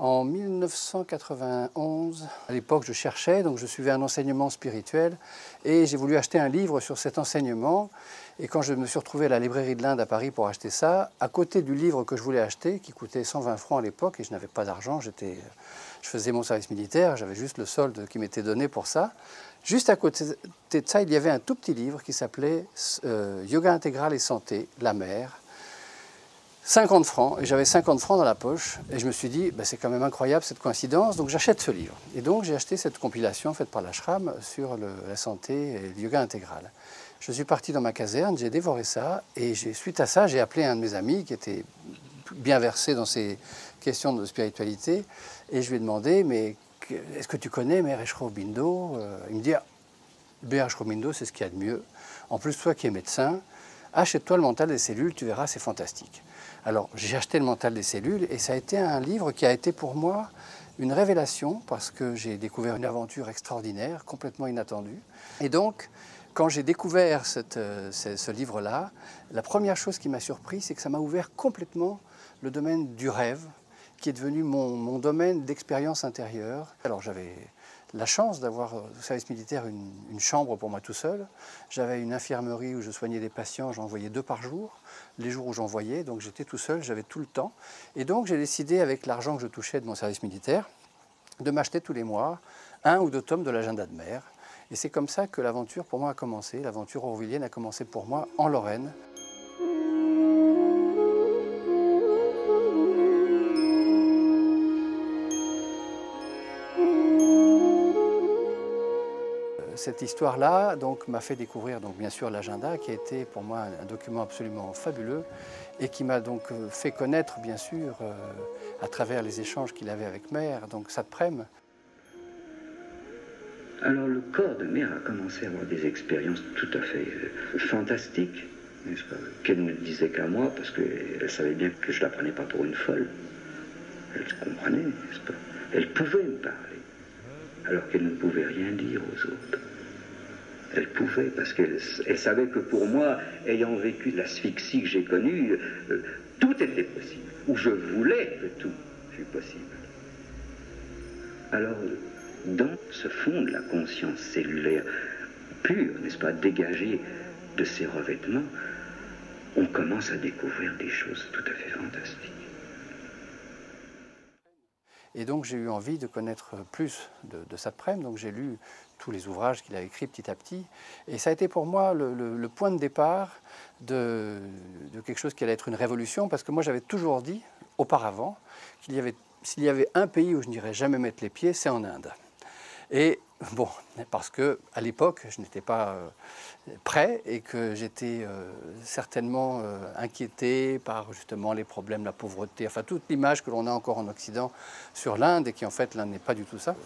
En 1991, à l'époque, je cherchais, donc je suivais un enseignement spirituel et j'ai voulu acheter un livre sur cet enseignement. Et quand je me suis retrouvé à la librairie de l'Inde à Paris pour acheter ça, à côté du livre que je voulais acheter, qui coûtait 120 francs à l'époque, et je n'avais pas d'argent, je faisais mon service militaire, j'avais juste le solde qui m'était donné pour ça. Juste à côté de ça, il y avait un tout petit livre qui s'appelait Yoga intégral et santé, la mer. 50 francs, et j'avais 50 francs dans la poche, et je me suis dit, c'est quand même incroyable cette coïncidence, donc j'achète ce livre. Et donc j'ai acheté cette compilation faite par l'ashram sur la santé et le yoga intégral. Je suis parti dans ma caserne, j'ai dévoré ça, et suite à ça, j'ai appelé un de mes amis qui était bien versé dans ces questions de spiritualité, et je lui ai demandé, mais est-ce que tu connais Meher Aurobindo? Il me dit, Meher Aurobindo, c'est ce qu'il y a de mieux. En plus, toi qui es médecin, achète-toi le mental des cellules, tu verras, c'est fantastique. Alors, j'ai acheté le mental des cellules et ça a été un livre qui a été pour moi une révélation parce que j'ai découvert une aventure extraordinaire, complètement inattendue. Et donc, quand j'ai découvert ce livre-là, la première chose qui m'a surpris, c'est que ça m'a ouvert complètement le domaine du rêve, qui est devenu mon domaine d'expérience intérieure. Alors, j'avais la chance d'avoir au service militaire une chambre pour moi tout seul. J'avais une infirmerie où je soignais des patients, j'en voyais 2 par jour, les jours où j'en voyais, donc j'étais tout seul, j'avais tout le temps. Et donc j'ai décidé, avec l'argent que je touchais de mon service militaire, de m'acheter tous les mois 1 ou 2 tomes de l'agenda de mer. Et c'est comme ça que l'aventure pour moi a commencé, l'aventure aurovillienne a commencé pour moi en Lorraine. Cette histoire-là m'a fait découvrir bien sûr l'agenda qui a été pour moi un document absolument fabuleux et qui m'a donc fait connaître bien sûr à travers les échanges qu'il avait avec Meher, donc Satprem. Alors le corps de Meher a commencé à avoir des expériences tout à fait fantastiques, n'est-ce pas, qu'elle ne disait qu'à moi parce qu'elle savait bien que je ne la prenais pas pour une folle. Elle comprenait, n'est-ce pas. Elle pouvait me parler alors qu'elle ne pouvait rien dire aux autres. Elle pouvait, parce qu'elle savait que pour moi, ayant vécu l'asphyxie que j'ai connue, tout était possible. Ou je voulais que tout fût possible. Alors, dans ce fond de la conscience cellulaire pure, n'est-ce pas, dégagée de ses revêtements, on commence à découvrir des choses tout à fait fantastiques. Et donc j'ai eu envie de connaître plus de Satprem, donc j'ai lu tous les ouvrages qu'il a écrits petit à petit. Et ça a été pour moi le point de départ de quelque chose qui allait être une révolution, parce que moi j'avais toujours dit auparavant s'il y avait un pays où je n'irais jamais mettre les pieds, c'est en Inde. Et bon, parce qu'à l'époque, je n'étais pas prêt et que j'étais certainement inquiété par justement les problèmes, la pauvreté, enfin toute l'image que l'on a encore en Occident sur l'Inde et qui en fait l'Inde n'est pas du tout ça.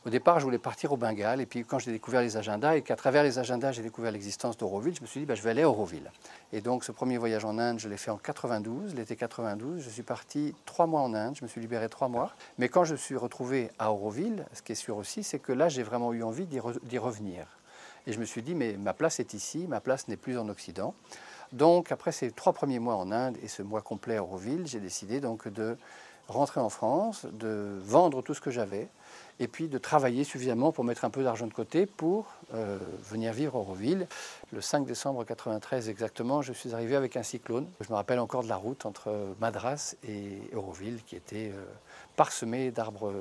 Au départ, je voulais partir au Bengale et puis quand j'ai découvert les agendas et qu'à travers les agendas, j'ai découvert l'existence d'Auroville, je me suis dit je vais aller à Auroville. Et donc ce premier voyage en Inde, je l'ai fait en 92, l'été 92. Je suis parti 3 mois en Inde, je me suis libéré 3 mois. Mais quand je suis retrouvé à Auroville, ce qui est sûr aussi, c'est que là, j'ai vraiment eu envie d'y revenir. Et je me suis dit, mais ma place est ici, ma place n'est plus en Occident. Donc après ces 3 premiers mois en Inde et ce mois complet à Auroville, j'ai décidé donc de rentrer en France, de vendre tout ce que j'avais, et puis de travailler suffisamment pour mettre un peu d'argent de côté pour venir vivre à Auroville. Le 5 décembre 1993 exactement, je suis arrivé avec un cyclone. Je me rappelle encore de la route entre Madras et Auroville qui était parsemée d'arbres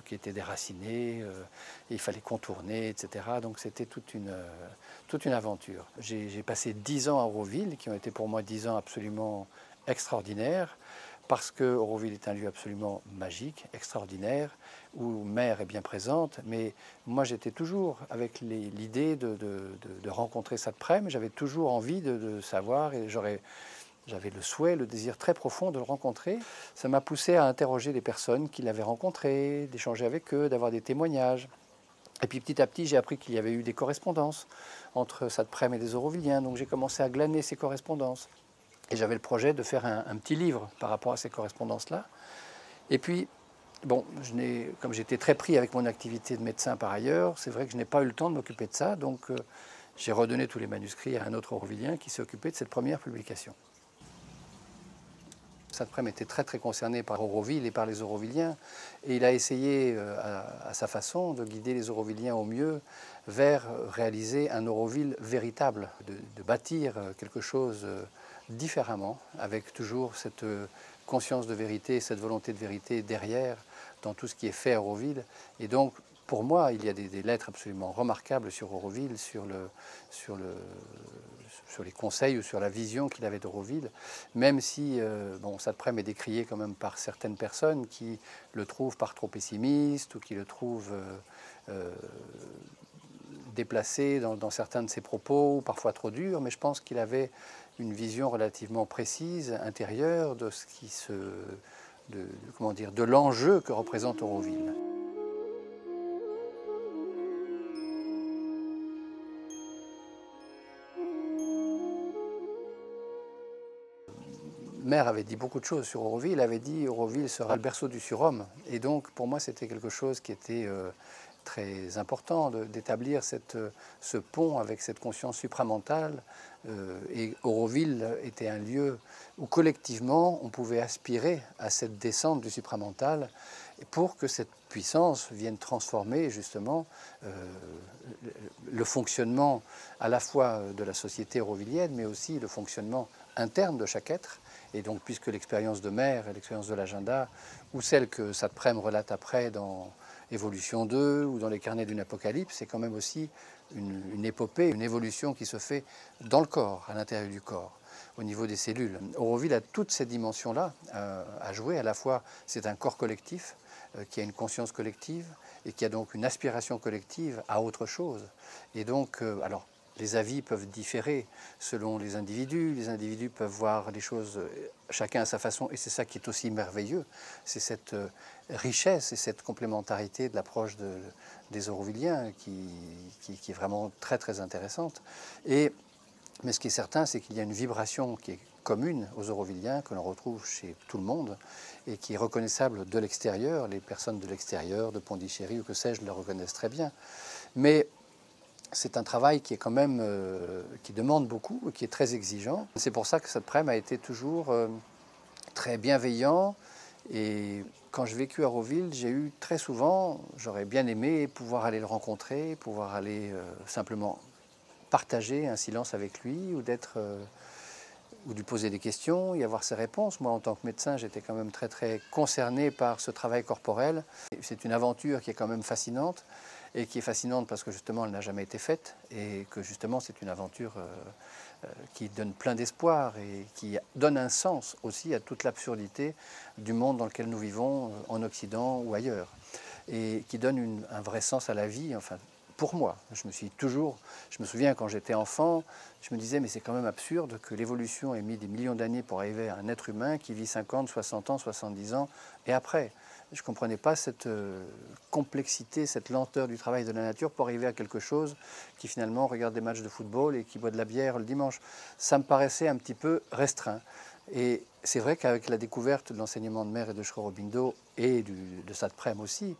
qui étaient déracinés, et il fallait contourner, etc. Donc c'était toute une aventure. J'ai passé 10 ans à Auroville, qui ont été pour moi 10 ans absolument extraordinaires, parce que Auroville est un lieu absolument magique, extraordinaire, où Meher est bien présente. Mais moi, j'étais toujours avec l'idée de rencontrer Satprem. J'avais toujours envie de savoir, et j'avais le souhait, le désir très profond de le rencontrer. Ça m'a poussé à interroger les personnes qui l'avaient rencontré, d'échanger avec eux, d'avoir des témoignages. Et puis petit à petit, j'ai appris qu'il y avait eu des correspondances entre Satprem et des Aurovilliens. Donc j'ai commencé à glaner ces correspondances. Et j'avais le projet de faire un petit livre par rapport à ces correspondances-là. Et puis, bon, comme j'étais très pris avec mon activité de médecin par ailleurs, c'est vrai que je n'ai pas eu le temps de m'occuper de ça. Donc, j'ai redonné tous les manuscrits à un autre Aurovillien qui s'est occupé de cette première publication. Saint-Prème était très très concerné par Auroville et par les Aurovilliens, et il a essayé à sa façon de guider les Aurovilliens au mieux vers réaliser un Auroville véritable, de bâtir quelque chose différemment, avec toujours cette conscience de vérité, cette volonté de vérité derrière dans tout ce qui est fait à Auroville. Et donc, pour moi, il y a des lettres absolument remarquables sur Auroville, sur les conseils ou sur la vision qu'il avait d'Auroville, même si bon, Saint-Prème est décrié quand même par certaines personnes qui le trouvent par trop pessimiste ou qui le trouvent déplacé dans certains de ses propos, parfois trop dur, mais je pense qu'il avait une vision relativement précise, intérieure, de ce qui comment dire, de l'enjeu que représente Auroville. Maire avait dit beaucoup de choses sur Auroville. Il avait dit Auroville sera le berceau du surhomme. Et donc, pour moi, c'était quelque chose qui était très important d'établir ce pont avec cette conscience supramentale. Et Auroville était un lieu où collectivement on pouvait aspirer à cette descente du supramental pour que cette puissance vienne transformer justement le fonctionnement à la fois de la société aurovillienne, mais aussi le fonctionnement interne de chaque être. Et donc, puisque l'expérience de Maire, l'expérience de l'agenda, ou celle que Saint-Prème relate après dans Évolution 2 ou dans les carnets d'une apocalypse, c'est quand même aussi une épopée, une évolution qui se fait dans le corps, à l'intérieur du corps, au niveau des cellules. Auroville a toutes ces dimensions-là à jouer. À la fois, c'est un corps collectif qui a une conscience collective et qui a donc une aspiration collective à autre chose. Et donc, alors, les avis peuvent différer selon les individus. Les individus peuvent voir les choses chacun à sa façon, et c'est ça qui est aussi merveilleux. C'est cette richesse et cette complémentarité de l'approche des Aurovilliens qui est vraiment très très intéressante. Mais ce qui est certain, c'est qu'il y a une vibration qui est commune aux Aurovilliens, que l'on retrouve chez tout le monde, et qui est reconnaissable de l'extérieur. Les personnes de l'extérieur, de Pondichéry ou que sais-je, le reconnaissent très bien. Mais c'est un travail qui est quand même, qui demande beaucoup et qui est très exigeant. C'est pour ça que Saint-Prème a été toujours très bienveillant. Et quand j'ai vécu à Auroville, j'ai eu très souvent, j'aurais bien aimé pouvoir aller le rencontrer, pouvoir aller simplement partager un silence avec lui ou ou lui poser des questions, y avoir ses réponses. Moi, en tant que médecin, j'étais quand même très très concerné par ce travail corporel. C'est une aventure qui est quand même fascinante, et qui est fascinante parce que justement elle n'a jamais été faite, et que justement c'est une aventure qui donne plein d'espoir et qui donne un sens aussi à toute l'absurdité du monde dans lequel nous vivons, en Occident ou ailleurs, et qui donne un vrai sens à la vie. Enfin, pour moi, je me souviens quand j'étais enfant, je me disais mais c'est quand même absurde que l'évolution ait mis des millions d'années pour arriver à un être humain qui vit 50, 60 ans, 70 ans et après. Je ne comprenais pas cette complexité, cette lenteur du travail de la nature pour arriver à quelque chose qui finalement regarde des matchs de football et qui boit de la bière le dimanche. Ça me paraissait un petit peu restreint. Et c'est vrai qu'avec la découverte de l'enseignement de Maire et de Schroer-Aurobindo et de Saint-Prème aussi,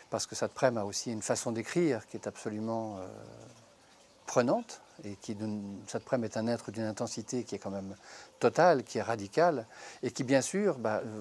parce que Saint-Prème a aussi une façon d'écrire qui est absolument prenante, et Saint-Prème est un être d'une intensité qui est quand même totale, qui est radicale, et qui bien sûr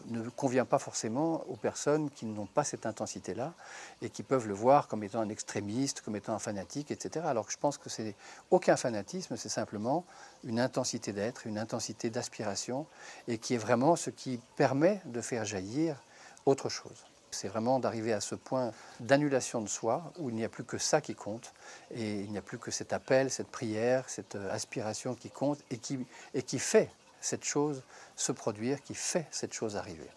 ne convient pas forcément aux personnes qui n'ont pas cette intensité-là, et qui peuvent le voir comme étant un extrémiste, comme étant un fanatique, etc. Alors que je pense que c'est aucun fanatisme, c'est simplement une intensité d'être, une intensité d'aspiration, et qui est vraiment ce qui permet de faire jaillir autre chose. C'est vraiment d'arriver à ce point d'annulation de soi où il n'y a plus que ça qui compte et il n'y a plus que cet appel, cette prière, cette aspiration qui compte et qui fait cette chose se produire, qui fait cette chose arriver.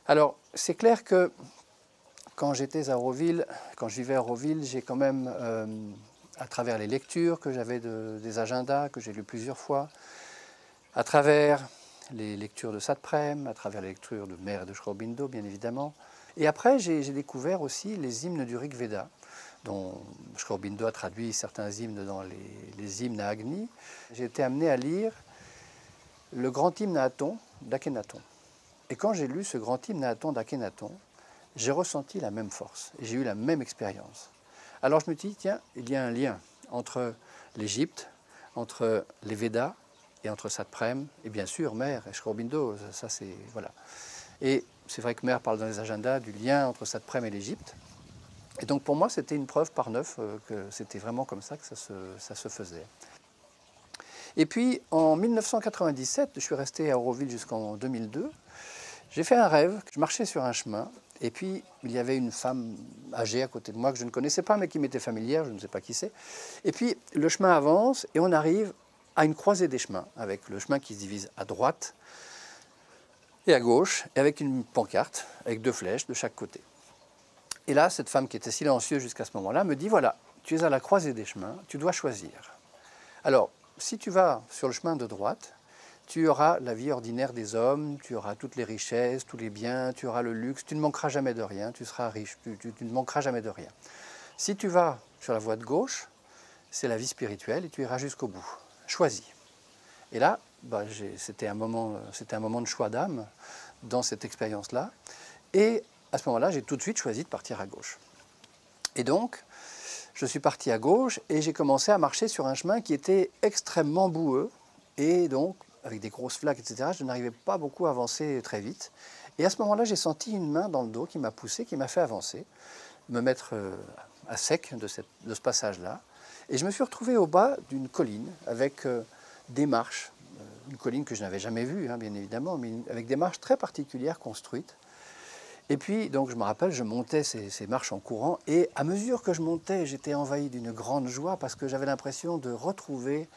Alors, c'est clair que quand j'étais à Auroville, quand je vivais à Auroville, j'ai quand même, à travers les lectures que j'avais des agendas, que j'ai lus plusieurs fois, à travers les lectures de Saint-Prème, à travers les lectures de Maire et de Schroer-Aurobindo, bien évidemment. Et après, j'ai découvert aussi les hymnes du Rig Veda, dont Schroer-Aurobindo a traduit certains hymnes dans les hymnes à Agni. J'ai été amené à lire le grand hymne à Aton d'Akhenaton. Et quand j'ai lu ce grand hymne à Aton d'Akhenaton, j'ai ressenti la même force, et j'ai eu la même expérience. Alors je me dis, tiens, il y a un lien entre l'Égypte, entre les Védas, et entre Saint-Prem, et bien sûr Mer et Schrobindo, ça c'est... Voilà. Et c'est vrai que Mer parle dans les agendas du lien entre Saint-Prem et l'Égypte. Et donc pour moi, c'était une preuve par neuf que c'était vraiment comme ça que ça se faisait. Et puis en 1997, je suis resté à Auroville jusqu'en 2002, j'ai fait un rêve, je marchais sur un chemin, et puis il y avait une femme âgée à côté de moi que je ne connaissais pas, mais qui m'était familière, je ne sais pas qui c'est. Et puis le chemin avance, et on arrive à une croisée des chemins, avec le chemin qui se divise à droite et à gauche, et avec une pancarte, avec 2 flèches de chaque côté. Et là, cette femme qui était silencieuse jusqu'à ce moment-là me dit, voilà, tu es à la croisée des chemins, tu dois choisir. Alors, si tu vas sur le chemin de droite, tu auras la vie ordinaire des hommes, tu auras toutes les richesses, tous les biens, tu auras le luxe, tu ne manqueras jamais de rien, tu seras riche, tu ne manqueras jamais de rien. Si tu vas sur la voie de gauche, c'est la vie spirituelle et tu iras jusqu'au bout. Choisis. Et là, c'était un moment de choix d'âme dans cette expérience-là. Et à ce moment-là, j'ai tout de suite choisi de partir à gauche. Et donc, je suis parti à gauche et j'ai commencé à marcher sur un chemin qui était extrêmement boueux. Et donc, avec des grosses flaques, etc., je n'arrivais pas beaucoup à avancer très vite. Et à ce moment-là, j'ai senti une main dans le dos qui m'a poussé, qui m'a fait avancer, me mettre à sec de ce passage-là. Et je me suis retrouvé au bas d'une colline avec des marches, une colline que je n'avais jamais vue, hein, bien évidemment, mais avec des marches très particulières construites. Et puis, donc, je me rappelle, je montais ces marches en courant, et à mesure que je montais, j'étais envahi d'une grande joie parce que j'avais l'impression de retrouver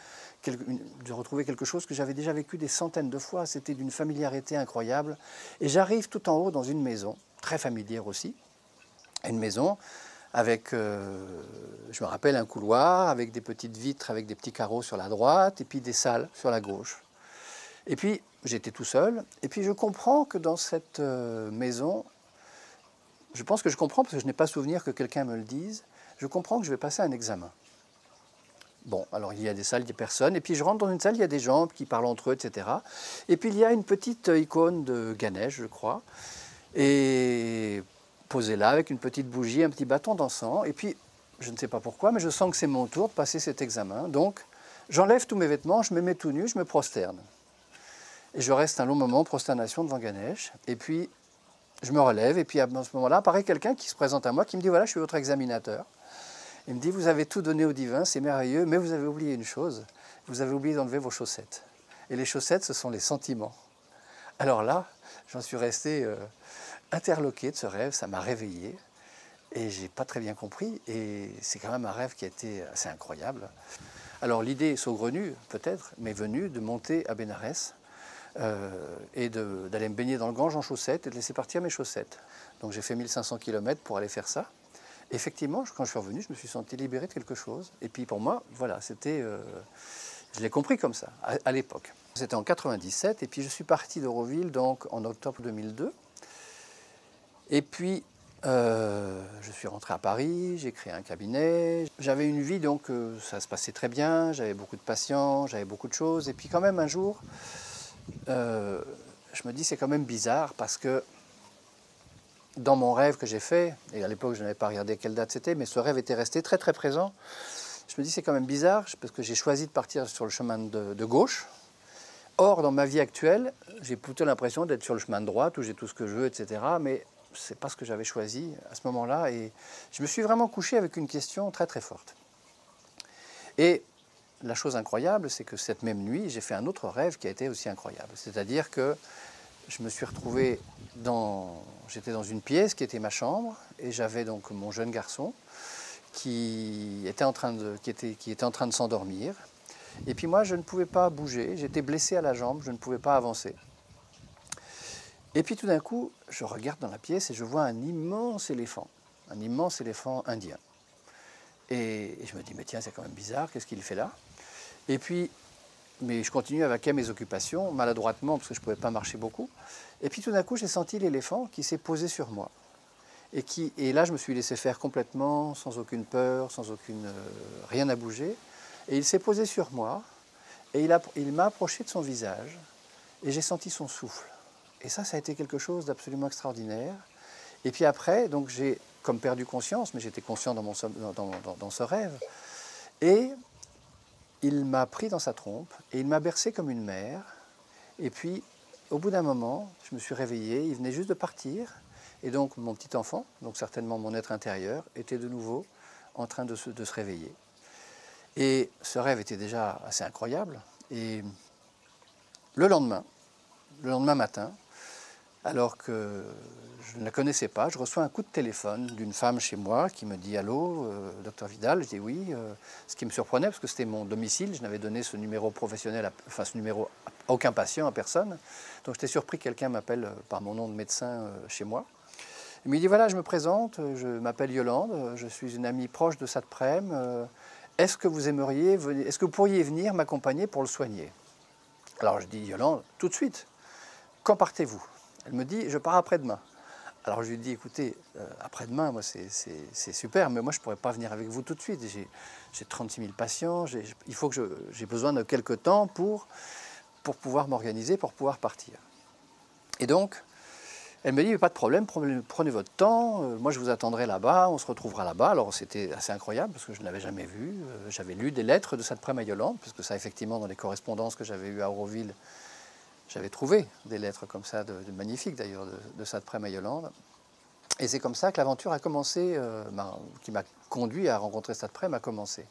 quelque chose que j'avais déjà vécu des centaines de fois. C'était d'une familiarité incroyable. Et j'arrive tout en haut dans une maison, très familière aussi, une maison avec, je me rappelle, un couloir avec des petites vitres, avec des petits carreaux sur la droite, et puis des salles sur la gauche. Et puis, j'étais tout seul, et puis je comprends que dans cette maison, je pense que je comprends, parce que je n'ai pas souvenir que quelqu'un me le dise, je comprends que je vais passer un examen. Bon, alors il y a des salles, il n'y a personne, et puis je rentre dans une salle, il y a des gens qui parlent entre eux, etc. Et puis il y a une petite icône de Ganesh, je crois, et posée là, avec une petite bougie, un petit bâton d'encens, et puis, je ne sais pas pourquoi, mais je sens que c'est mon tour de passer cet examen, donc j'enlève tous mes vêtements, je me mets tout nu, je me prosterne. Et je reste un long moment en prosternation devant Ganesh, et puis je me relève, et puis à ce moment-là apparaît quelqu'un qui se présente à moi, qui me dit, voilà, je suis votre examinateur. Il me dit, vous avez tout donné au divin, c'est merveilleux, mais vous avez oublié une chose, vous avez oublié d'enlever vos chaussettes. Et les chaussettes, ce sont les sentiments. Alors là, j'en suis resté interloqué de ce rêve, ça m'a réveillé, et je n'ai pas très bien compris, et c'est quand même un rêve qui a été assez incroyable. Alors l'idée saugrenue, peut-être, m'est venue de monter à Bénarès, et d'aller me baigner dans le Gange en chaussettes et de laisser partir mes chaussettes. Donc j'ai fait 1500 km pour aller faire ça. Effectivement, quand je suis revenu, je me suis senti libéré de quelque chose. Et puis pour moi, voilà, c'était, je l'ai compris comme ça, à l'époque. C'était en 97, et puis je suis parti d'Auroville donc en octobre 2002. Et puis je suis rentré à Paris, j'ai créé un cabinet. J'avais une vie, donc ça se passait très bien, j'avais beaucoup de patients, j'avais beaucoup de choses. Et puis quand même un jour, je me dis c'est quand même bizarre parce que dans mon rêve que j'ai fait, et à l'époque je n'avais pas regardé quelle date c'était, mais ce rêve était resté très très présent, je me dis c'est quand même bizarre parce que j'ai choisi de partir sur le chemin de gauche. Or dans ma vie actuelle, j'ai plutôt l'impression d'être sur le chemin de droite où j'ai tout ce que je veux, etc. Mais c'est pas ce que j'avais choisi à ce moment-là, et je me suis vraiment couché avec une question très très forte. Et la chose incroyable, c'est que cette même nuit, j'ai fait un autre rêve qui a été aussi incroyable. C'est-à-dire que je me suis retrouvé j'étais dans une pièce qui était ma chambre, et j'avais donc mon jeune garçon qui était en train de s'endormir. Et puis moi, je ne pouvais pas bouger, j'étais blessé à la jambe, je ne pouvais pas avancer. Et puis tout d'un coup, je regarde dans la pièce et je vois un immense éléphant indien. Et je me dis, mais tiens, c'est quand même bizarre, qu'est-ce qu'il fait là? Et puis, mais je continue à vaquer à mes occupations, maladroitement, parce que je ne pouvais pas marcher beaucoup. Et puis tout d'un coup, j'ai senti l'éléphant qui s'est posé sur moi. Et là, je me suis laissé faire complètement, sans aucune peur, rien à bouger. Et il s'est posé sur moi, et il m'a approché de son visage, et j'ai senti son souffle. Et ça a été quelque chose d'absolument extraordinaire. Et puis après, donc j'ai comme perdu conscience, mais j'étais conscient dans ce rêve. Et il m'a pris dans sa trompe et il m'a bercé comme une mère. Et puis, au bout d'un moment, je me suis réveillé, il venait juste de partir. Et donc, mon petit enfant, donc certainement mon être intérieur, était de nouveau en train de se réveiller. Et ce rêve était déjà assez incroyable. Et le lendemain matin, alors que je ne la connaissais pas, je reçois un coup de téléphone d'une femme chez moi qui me dit « Allô, docteur Vidal ?» Je dis « Oui », ce qui me surprenait parce que c'était mon domicile, je n'avais donné ce numéro professionnel, enfin ce numéro à aucun patient, à personne. Donc j'étais surpris que quelqu'un m'appelle par mon nom de médecin chez moi. Il me dit « Voilà, je me présente, je m'appelle Yolande, je suis une amie proche de Satprem. Est-ce que vous aimeriez venir, est-ce que vous pourriez venir m'accompagner pour le soigner ?» Alors je dis « Yolande, tout de suite, quand partez-vous ?» Elle me dit « Je pars après-demain ». Alors je lui dis « Écoutez, après-demain, moi c'est super, mais moi je ne pourrais pas venir avec vous tout de suite. J'ai 36 000 patients, il faut que j'ai besoin de quelques temps pour pouvoir m'organiser, pour pouvoir partir. » Et donc, elle me dit « Pas de problème, prenez votre temps, moi je vous attendrai là-bas, on se retrouvera là-bas. » Alors c'était assez incroyable parce que je ne l'avais jamais vu. J'avais lu des lettres de Satprem à Yolande, parce que ça effectivement dans les correspondances que j'avais eues à Auroville, j'avais trouvé des lettres comme ça, de magnifiques d'ailleurs, de Satprem à Yolande. Et c'est comme ça que l'aventure a commencé, qui m'a conduit à rencontrer Satprem a commencé.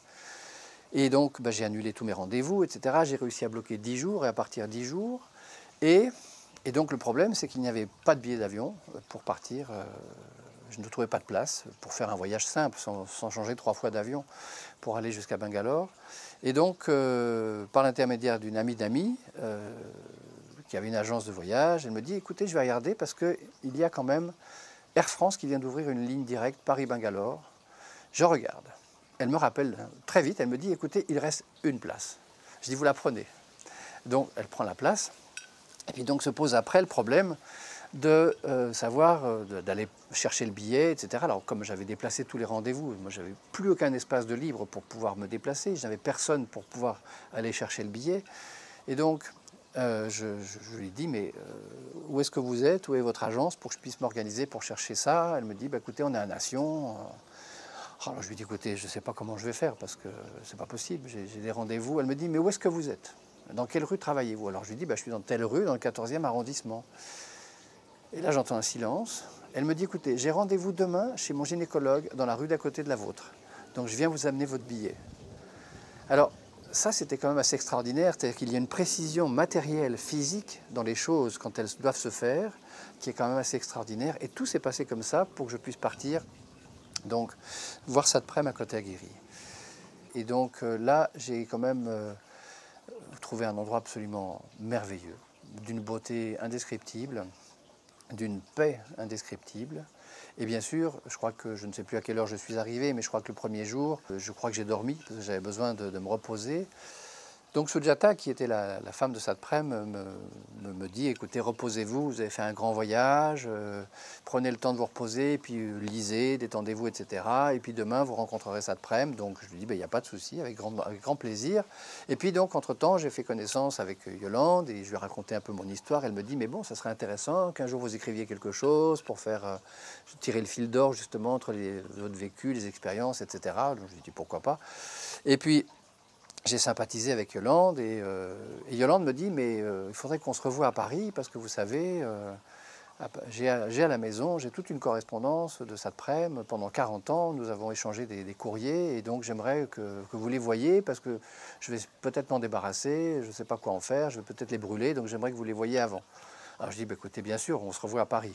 Et donc j'ai annulé tous mes rendez-vous, etc. J'ai réussi à bloquer 10 jours et à partir 10 jours. Et donc le problème, c'est qu'il n'y avait pas de billet d'avion pour partir. Je ne trouvais pas de place pour faire un voyage simple, sans changer 3 fois d'avion, pour aller jusqu'à Bangalore. Et donc, par l'intermédiaire d'une amie d'amis, qui avait une agence de voyage, elle me dit « Écoutez, je vais regarder parce qu'il y a quand même Air France qui vient d'ouvrir une ligne directe Paris-Bangalore. » Je regarde. Elle me rappelle très vite, elle me dit « Écoutez, il reste une place. » Je dis « Vous la prenez. » Donc, elle prend la place. Et puis donc se pose après le problème de savoir, d'aller chercher le billet, etc. Alors comme j'avais déplacé tous les rendez-vous, moi j'avais plus aucun espace de libre pour pouvoir me déplacer, je n'avais personne pour pouvoir aller chercher le billet. Et donc je lui dis mais où est-ce que vous êtes, où est votre agence pour que je puisse m'organiser pour chercher ça. Elle me dit bah, écoutez on est à Nation. Alors je lui dis écoutez je ne sais pas comment je vais faire parce que c'est pas possible, j'ai des rendez-vous. Elle me dit mais où est-ce que vous êtes? Dans quelle rue travaillez-vous? Alors je lui dis, bah, je suis dans telle rue, dans le 14e arrondissement. Et là, j'entends un silence. Elle me dit, écoutez, j'ai rendez-vous demain chez mon gynécologue dans la rue d'à côté de la vôtre. Donc je viens vous amener votre billet. Alors ça, c'était quand même assez extraordinaire. C'est-à-dire qu'il y a une précision matérielle, physique dans les choses quand elles doivent se faire, qui est quand même assez extraordinaire. Et tout s'est passé comme ça pour que je puisse partir, donc voir Satprem à Kotagiri. Et donc là, j'ai quand même... trouver un endroit absolument merveilleux, d'une beauté indescriptible, d'une paix indescriptible. Et bien sûr, je crois que je ne sais plus à quelle heure je suis arrivé, mais je crois que le premier jour, je crois que j'ai dormi parce que j'avais besoin de me reposer. Donc Sujata, qui était la femme de Satprem, me dit, écoutez, reposez-vous, vous avez fait un grand voyage, prenez le temps de vous reposer, puis lisez, détendez-vous, etc. Et puis demain, vous rencontrerez Satprem. Donc je lui dis, il n'y a pas de souci, avec grand plaisir. Et puis donc, entre-temps, j'ai fait connaissance avec Yolande et je lui ai raconté un peu mon histoire. Elle me dit, mais bon, ça serait intéressant qu'un jour vous écriviez quelque chose pour faire tirer le fil d'or justement entre votre vécu, les expériences, etc. Donc je lui ai dit, pourquoi pas. Et puis, j'ai sympathisé avec Yolande et Yolande me dit mais il faudrait qu'on se revoie à Paris parce que vous savez, j'ai à la maison, j'ai toute une correspondance de Satprem pendant 40 ans, nous avons échangé des courriers et donc j'aimerais que vous les voyiez parce que je vais peut-être m'en débarrasser, je ne sais pas quoi en faire, je vais peut-être les brûler, donc j'aimerais que vous les voyiez avant. Alors je dis bah, écoutez bien sûr, on se revoit à Paris.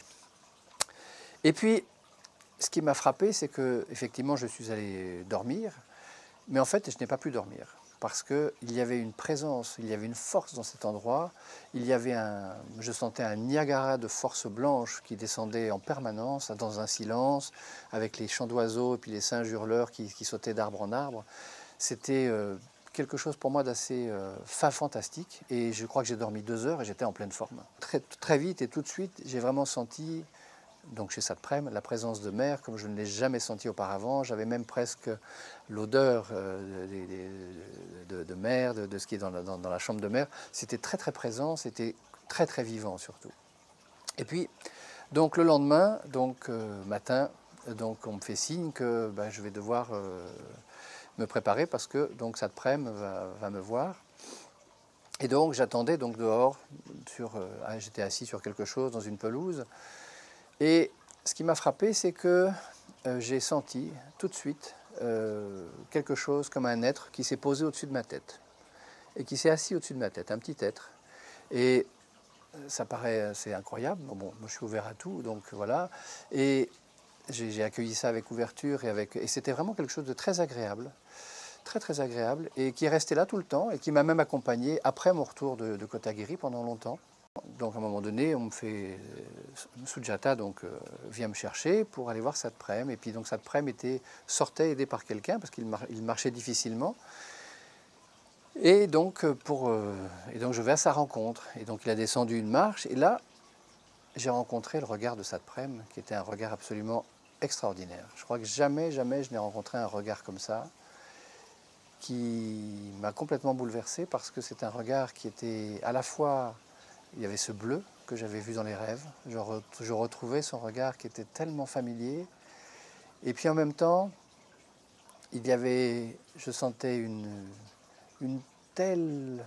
Et puis ce qui m'a frappé c'est que effectivement je suis allé dormir, mais en fait je n'ai pas pu dormir. Parce qu'il y avait une présence, il y avait une force dans cet endroit, je sentais un Niagara de force blanche qui descendait en permanence, dans un silence, avec les chants d'oiseaux et puis les singes hurleurs qui sautaient d'arbre en arbre. C'était quelque chose pour moi d'assez fantastique et je crois que j'ai dormi 2 heures et j'étais en pleine forme. Très vite et tout de suite, j'ai vraiment senti... Donc chez Satprem, la présence de mer, comme je ne l'ai jamais senti auparavant, j'avais même presque l'odeur de mer, de ce qui est dans la chambre de mer. C'était très très présent, c'était très très vivant surtout. Et puis, donc le lendemain, donc matin, donc on me fait signe que je vais devoir me préparer parce que donc Satprem va me voir. Et donc j'attendais donc dehors, j'étais assis sur quelque chose dans une pelouse. Et ce qui m'a frappé, c'est que j'ai senti tout de suite quelque chose comme un être qui s'est posé au-dessus de ma tête et qui s'est assis au-dessus de ma tête, un petit être. Et ça paraît assez incroyable. Bon, moi je suis ouvert à tout, donc voilà. Et j'ai accueilli ça avec ouverture et c'était vraiment quelque chose de très agréable, très agréable, et qui est resté là tout le temps et qui m'a même accompagné après mon retour de Kotagiri pendant longtemps. Donc à un moment donné, Sujata vient me chercher pour aller voir Satprem. Et puis donc Satprem sortait aidé par quelqu'un parce qu'il marchait difficilement. Et donc je vais à sa rencontre. Et donc il a descendu une marche. Et là, j'ai rencontré le regard de Satprem, qui était un regard absolument extraordinaire. Je crois que jamais je n'ai rencontré un regard comme ça, qui m'a complètement bouleversé parce que c'est un regard qui était à la fois... Il y avait ce bleu que j'avais vu dans les rêves. Je retrouvais son regard qui était tellement familier. Et puis en même temps, je sentais une telle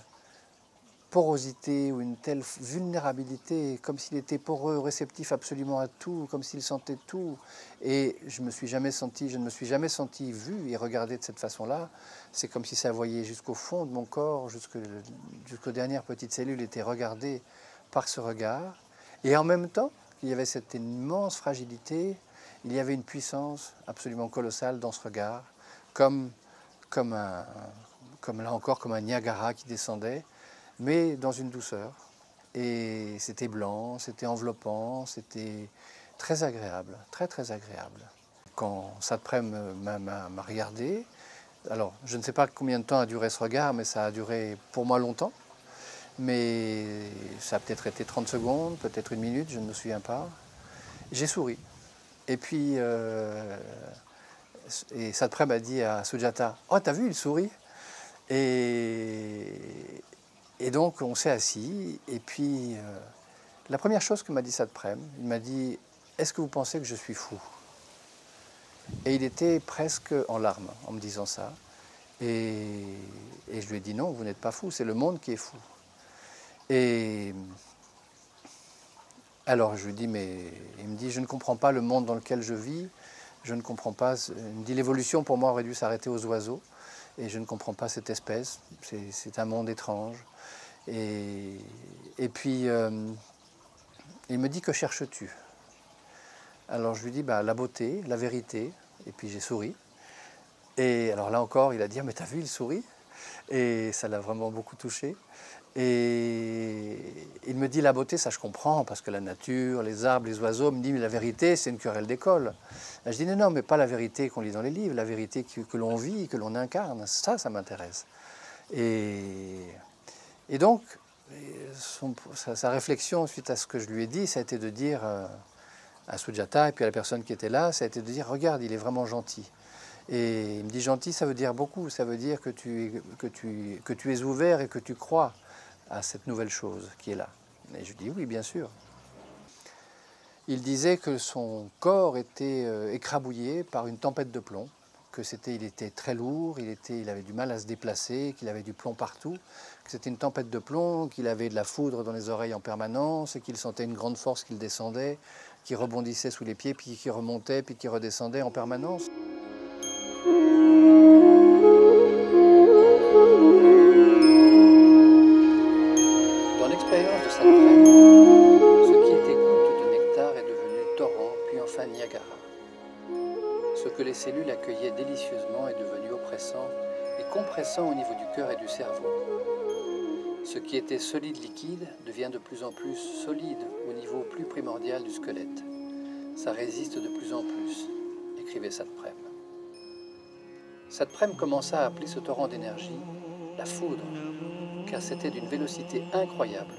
porosité ou une telle vulnérabilité, comme s'il était poreux, réceptif absolument à tout, comme s'il sentait tout. Et je ne me suis jamais senti vu et regardé de cette façon-là. C'est comme si ça voyait jusqu'au fond de mon corps, jusqu'aux dernières petites cellules, étaient regardées par ce regard. Et en même temps, il y avait cette immense fragilité, il y avait une puissance absolument colossale dans ce regard, comme là encore, comme un Niagara qui descendait, mais dans une douceur. Et c'était blanc, c'était enveloppant, c'était très agréable, très agréable. Quand Satprem m'a regardé, alors je ne sais pas combien de temps a duré ce regard, mais ça a duré pour moi longtemps. Mais ça a peut-être été 30 secondes, peut-être une minute, je ne me souviens pas. J'ai souri. Et puis, Satprem a dit à Sujata, « Oh, t'as vu, il sourit ?» Et donc, on s'est assis. Et puis, la première chose que m'a dit Satprem, il m'a dit, « Est-ce que vous pensez que je suis fou ?» Et il était presque en larmes en me disant ça. Et je lui ai dit, « Non, vous n'êtes pas fou, c'est le monde qui est fou. » Et alors je lui dis, mais il me dit, je ne comprends pas le monde dans lequel je vis, je ne comprends pas, il me dit, l'évolution pour moi aurait dû s'arrêter aux oiseaux, et je ne comprends pas cette espèce, c'est un monde étrange. Et puis, il me dit, que cherches-tu? Alors je lui dis, la beauté, la vérité, et puis j'ai souri. Et alors là encore, il a dit, mais t'as vu, il sourit? Et ça l'a vraiment beaucoup touché. Et il me dit, la beauté, ça je comprends, parce que la nature, les arbres, les oiseaux, me dit, mais la vérité, c'est une querelle d'école. Je dis, non, mais pas la vérité qu'on lit dans les livres, la vérité que l'on vit, que l'on incarne, ça m'intéresse. Et donc, sa réflexion suite à ce que je lui ai dit, ça a été de dire à Sujata et puis à la personne qui était là, ça a été de dire, regarde, il est vraiment gentil. Et il me dit, gentil, ça veut dire beaucoup, ça veut dire que tu es ouvert et que tu crois à cette nouvelle chose qui est là. Et je dis, oui, bien sûr. Il disait que son corps était écrabouillé par une tempête de plomb, il était très lourd, il avait du mal à se déplacer, qu'il avait du plomb partout, que c'était une tempête de plomb, qu'il avait de la foudre dans les oreilles en permanence, et qu'il sentait une grande force qui le descendait, qui rebondissait sous les pieds, puis qui remontait, puis qui redescendait en permanence. Dans l'expérience de Satprem, ce qui était goutte de nectar est devenu torrent, puis enfin Niagara. Ce que les cellules accueillaient délicieusement est devenu oppressant et compressant au niveau du cœur et du cerveau. Ce qui était solide liquide devient de plus en plus solide au niveau plus primordial du squelette. Ça résiste de plus en plus, écrivait Satprem. Satprem commença à appeler ce torrent d'énergie la foudre, car c'était d'une vélocité incroyable.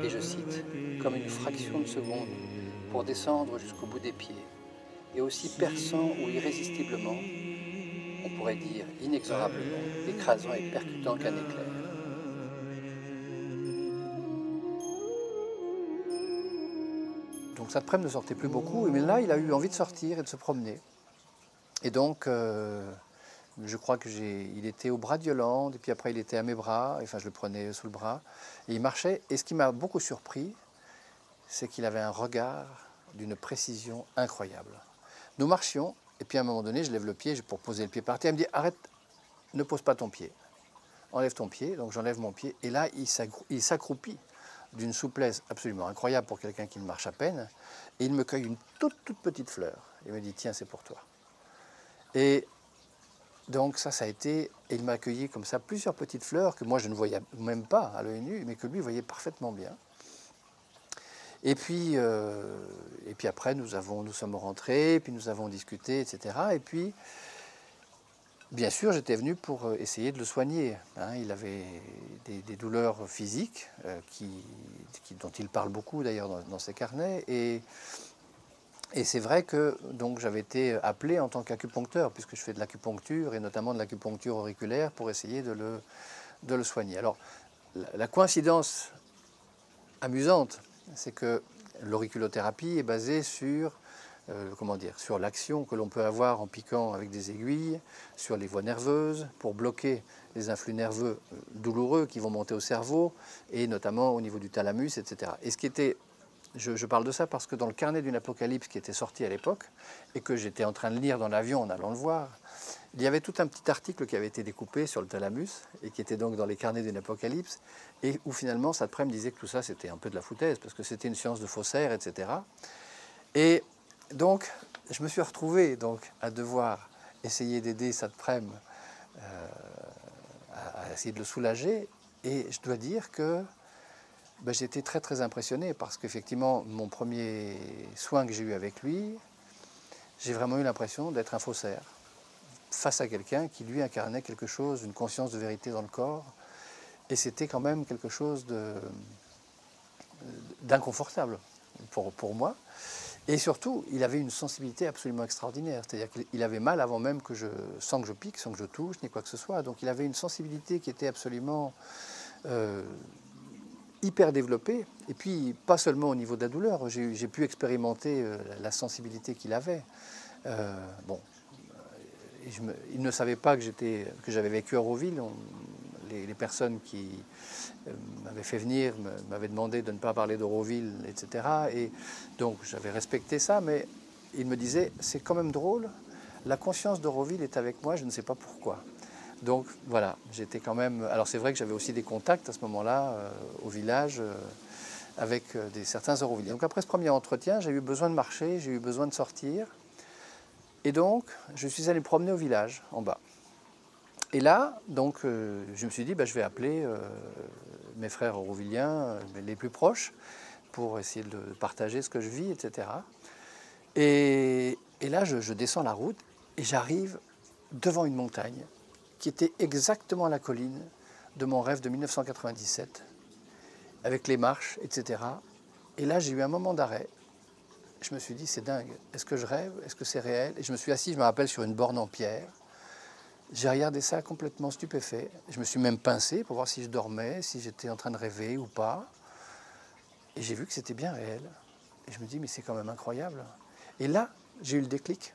Et je cite, comme une fraction de seconde pour descendre jusqu'au bout des pieds, et aussi perçant ou irrésistiblement, on pourrait dire inexorablement, écrasant et percutant qu'un éclair. Donc Satprem ne sortait plus beaucoup, mais là il a eu envie de sortir et de se promener. Et donc Je crois il était au bras de Yolande, et puis après il était à mes bras, enfin je le prenais sous le bras, et il marchait. Et ce qui m'a beaucoup surpris, c'est qu'il avait un regard d'une précision incroyable. Nous marchions, et puis à un moment donné, je lève le pied pour poser le pied par terre. Il me dit, arrête, ne pose pas ton pied. Enlève ton pied. Donc j'enlève mon pied, et là, il s'accroupit d'une souplesse absolument incroyable pour quelqu'un qui ne marche à peine, et il me cueille une toute petite fleur. Il me dit, tiens, c'est pour toi. Et donc ça a été, et il m'a accueilli comme ça plusieurs petites fleurs que moi je ne voyais même pas à l'œil nu, mais que lui voyait parfaitement bien. Et puis après nous sommes rentrés, puis nous avons discuté, etc. Et puis, bien sûr, j'étais venu pour essayer de le soigner. Hein. Il avait des douleurs physiques dont il parle beaucoup d'ailleurs dans ses carnets. Et c'est vrai que donc j'avais été appelé en tant qu'acupuncteur, puisque je fais de l'acupuncture et notamment de l'acupuncture auriculaire pour essayer de le soigner. Alors la coïncidence amusante, c'est que l'auriculothérapie est basée sur sur l'action que l'on peut avoir en piquant avec des aiguilles sur les voies nerveuses pour bloquer les influx nerveux douloureux qui vont monter au cerveau et notamment au niveau du thalamus, etc. Et ce qui était je parle de ça parce que dans le carnet d'une apocalypse qui était sorti à l'époque et que j'étais en train de lire dans l'avion en allant le voir, il y avait tout un petit article qui avait été découpé sur le thalamus et qui était donc dans les carnets d'une apocalypse et où finalement Satprem disait que tout ça c'était un peu de la foutaise parce que c'était une science de faussaires, etc. Et donc je me suis retrouvé donc à devoir essayer d'aider Satprem à essayer de le soulager et je dois dire que j'étais très impressionné parce qu'effectivement, mon premier soin que j'ai eu avec lui, j'ai vraiment eu l'impression d'être un faussaire face à quelqu'un qui lui incarnait quelque chose, une conscience de vérité dans le corps. Et c'était quand même quelque chose d'inconfortable pour moi. Et surtout, il avait une sensibilité absolument extraordinaire. C'est-à-dire qu'il avait mal avant même sans que je pique, sans que je touche, ni quoi que ce soit. Donc il avait une sensibilité qui était absolument hyper développé, et puis pas seulement au niveau de la douleur, j'ai pu expérimenter la sensibilité qu'il avait. Il ne savait pas que j'avais vécu à Auroville. Les personnes qui m'avaient fait venir m'avaient demandé de ne pas parler d'Auroville, etc. Et donc j'avais respecté ça, mais il me disait, c'est quand même drôle, la conscience d'Auroville est avec moi, je ne sais pas pourquoi. Donc voilà, j'étais quand même... Alors c'est vrai que j'avais aussi des contacts à ce moment-là au village avec certains Aurovilliens. Donc après ce premier entretien, j'ai eu besoin de marcher, j'ai eu besoin de sortir. Et donc je suis allé me promener au village en bas. Et là, donc je me suis dit, je vais appeler mes frères aurovilliens les plus proches pour essayer de partager ce que je vis, etc. Et là, je descends la route et j'arrive devant une montagne qui était exactement la colline de mon rêve de 1997, avec les marches, etc. Et là, j'ai eu un moment d'arrêt. Je me suis dit, c'est dingue. Est-ce que je rêve? Est-ce que c'est réel? Et je me suis assis, je me rappelle, sur une borne en pierre. J'ai regardé ça complètement stupéfait. Je me suis même pincé pour voir si je dormais, si j'étais en train de rêver ou pas. Et j'ai vu que c'était bien réel. Et je me dis, mais c'est quand même incroyable. Et là, j'ai eu le déclic.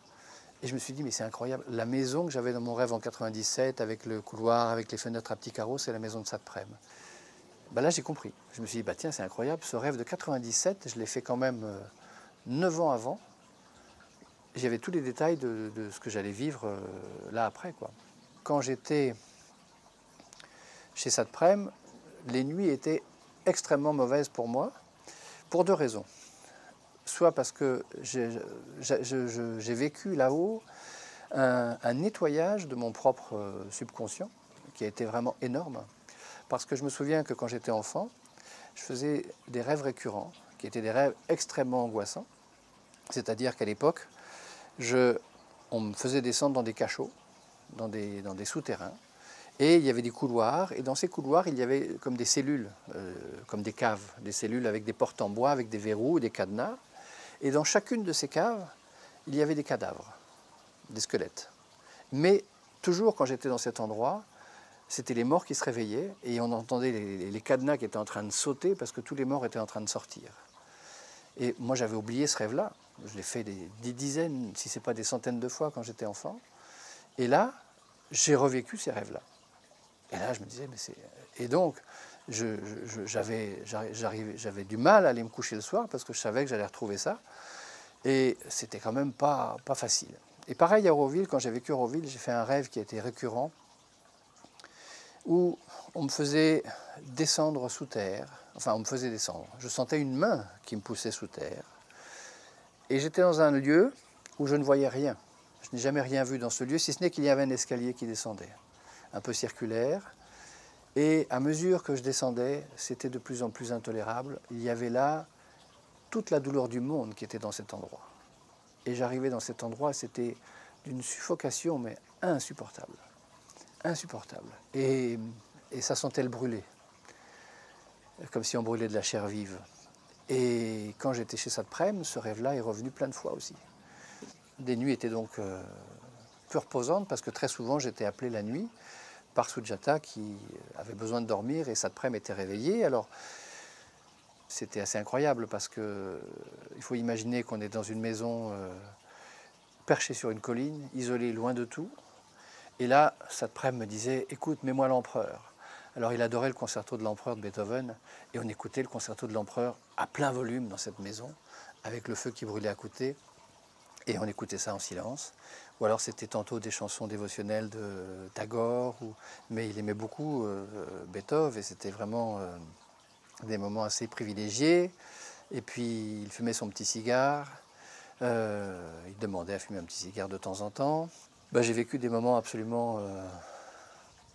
Et je me suis dit, mais c'est incroyable, la maison que j'avais dans mon rêve en 97, avec le couloir, avec les fenêtres à petits carreaux, c'est la maison de Satprem. Là, j'ai compris. Je me suis dit, tiens, c'est incroyable, ce rêve de 97, je l'ai fait quand même 9 ans avant. J'avais tous les détails de ce que j'allais vivre là après, quoi. Quand j'étais chez Satprem, les nuits étaient extrêmement mauvaises pour moi, pour 2 raisons. Soit parce que j'ai vécu là-haut un nettoyage de mon propre subconscient qui a été vraiment énorme. Parce que je me souviens que quand j'étais enfant, je faisais des rêves récurrents, qui étaient des rêves extrêmement angoissants. C'est-à-dire qu'à l'époque, on me faisait descendre dans des cachots, dans des souterrains, et il y avait des couloirs, et dans ces couloirs, il y avait comme des cellules, comme des caves, des cellules avec des portes en bois, avec des verrous, des cadenas. Et dans chacune de ces caves, il y avait des cadavres, des squelettes. Mais toujours quand j'étais dans cet endroit, c'était les morts qui se réveillaient et on entendait les cadenas qui étaient en train de sauter parce que tous les morts étaient en train de sortir. Et moi j'avais oublié ce rêve-là. Je l'ai fait des dizaines, si ce n'est pas des centaines de fois quand j'étais enfant. Et là, j'ai revécu ces rêves-là. Et là, je me disais, mais c'est... Et donc, j'avais du mal à aller me coucher le soir parce que je savais que j'allais retrouver ça. Et c'était quand même pas facile. Et pareil à Auroville, quand j'ai vécu à Auroville, j'ai fait un rêve qui a été récurrent, où on me faisait descendre sous terre. Enfin, on me faisait descendre. Je sentais une main qui me poussait sous terre. Et j'étais dans un lieu où je ne voyais rien. Je n'ai jamais rien vu dans ce lieu, si ce n'est qu'il y avait un escalier qui descendait, un peu circulaire. Et à mesure que je descendais, c'était de plus en plus intolérable. Il y avait là toute la douleur du monde qui était dans cet endroit. Et j'arrivais dans cet endroit, c'était d'une suffocation, mais insupportable. Insupportable. Et ça sentait le brûler, comme si on brûlait de la chair vive. Et quand j'étais chez Satprem, ce rêve-là est revenu plein de fois aussi. Les nuits étaient donc peu reposantes, parce que très souvent j'étais appelé la nuit par Sujata qui avait besoin de dormir et Satprem était réveillé. Alors c'était assez incroyable parce que il faut imaginer qu'on est dans une maison perchée sur une colline, isolée, loin de tout. Et là, Satprem me disait « Écoute, mets-moi l'Empereur ». Alors il adorait le concerto de l'Empereur de Beethoven et on écoutait le concerto de l'Empereur à plein volume dans cette maison avec le feu qui brûlait à côté et on écoutait ça en silence. Ou alors c'était tantôt des chansons dévotionnelles de Tagore, mais il aimait beaucoup Beethoven et c'était vraiment des moments assez privilégiés. Et puis il fumait son petit cigare, il demandait à fumer un petit cigare de temps en temps. J'ai vécu des moments absolument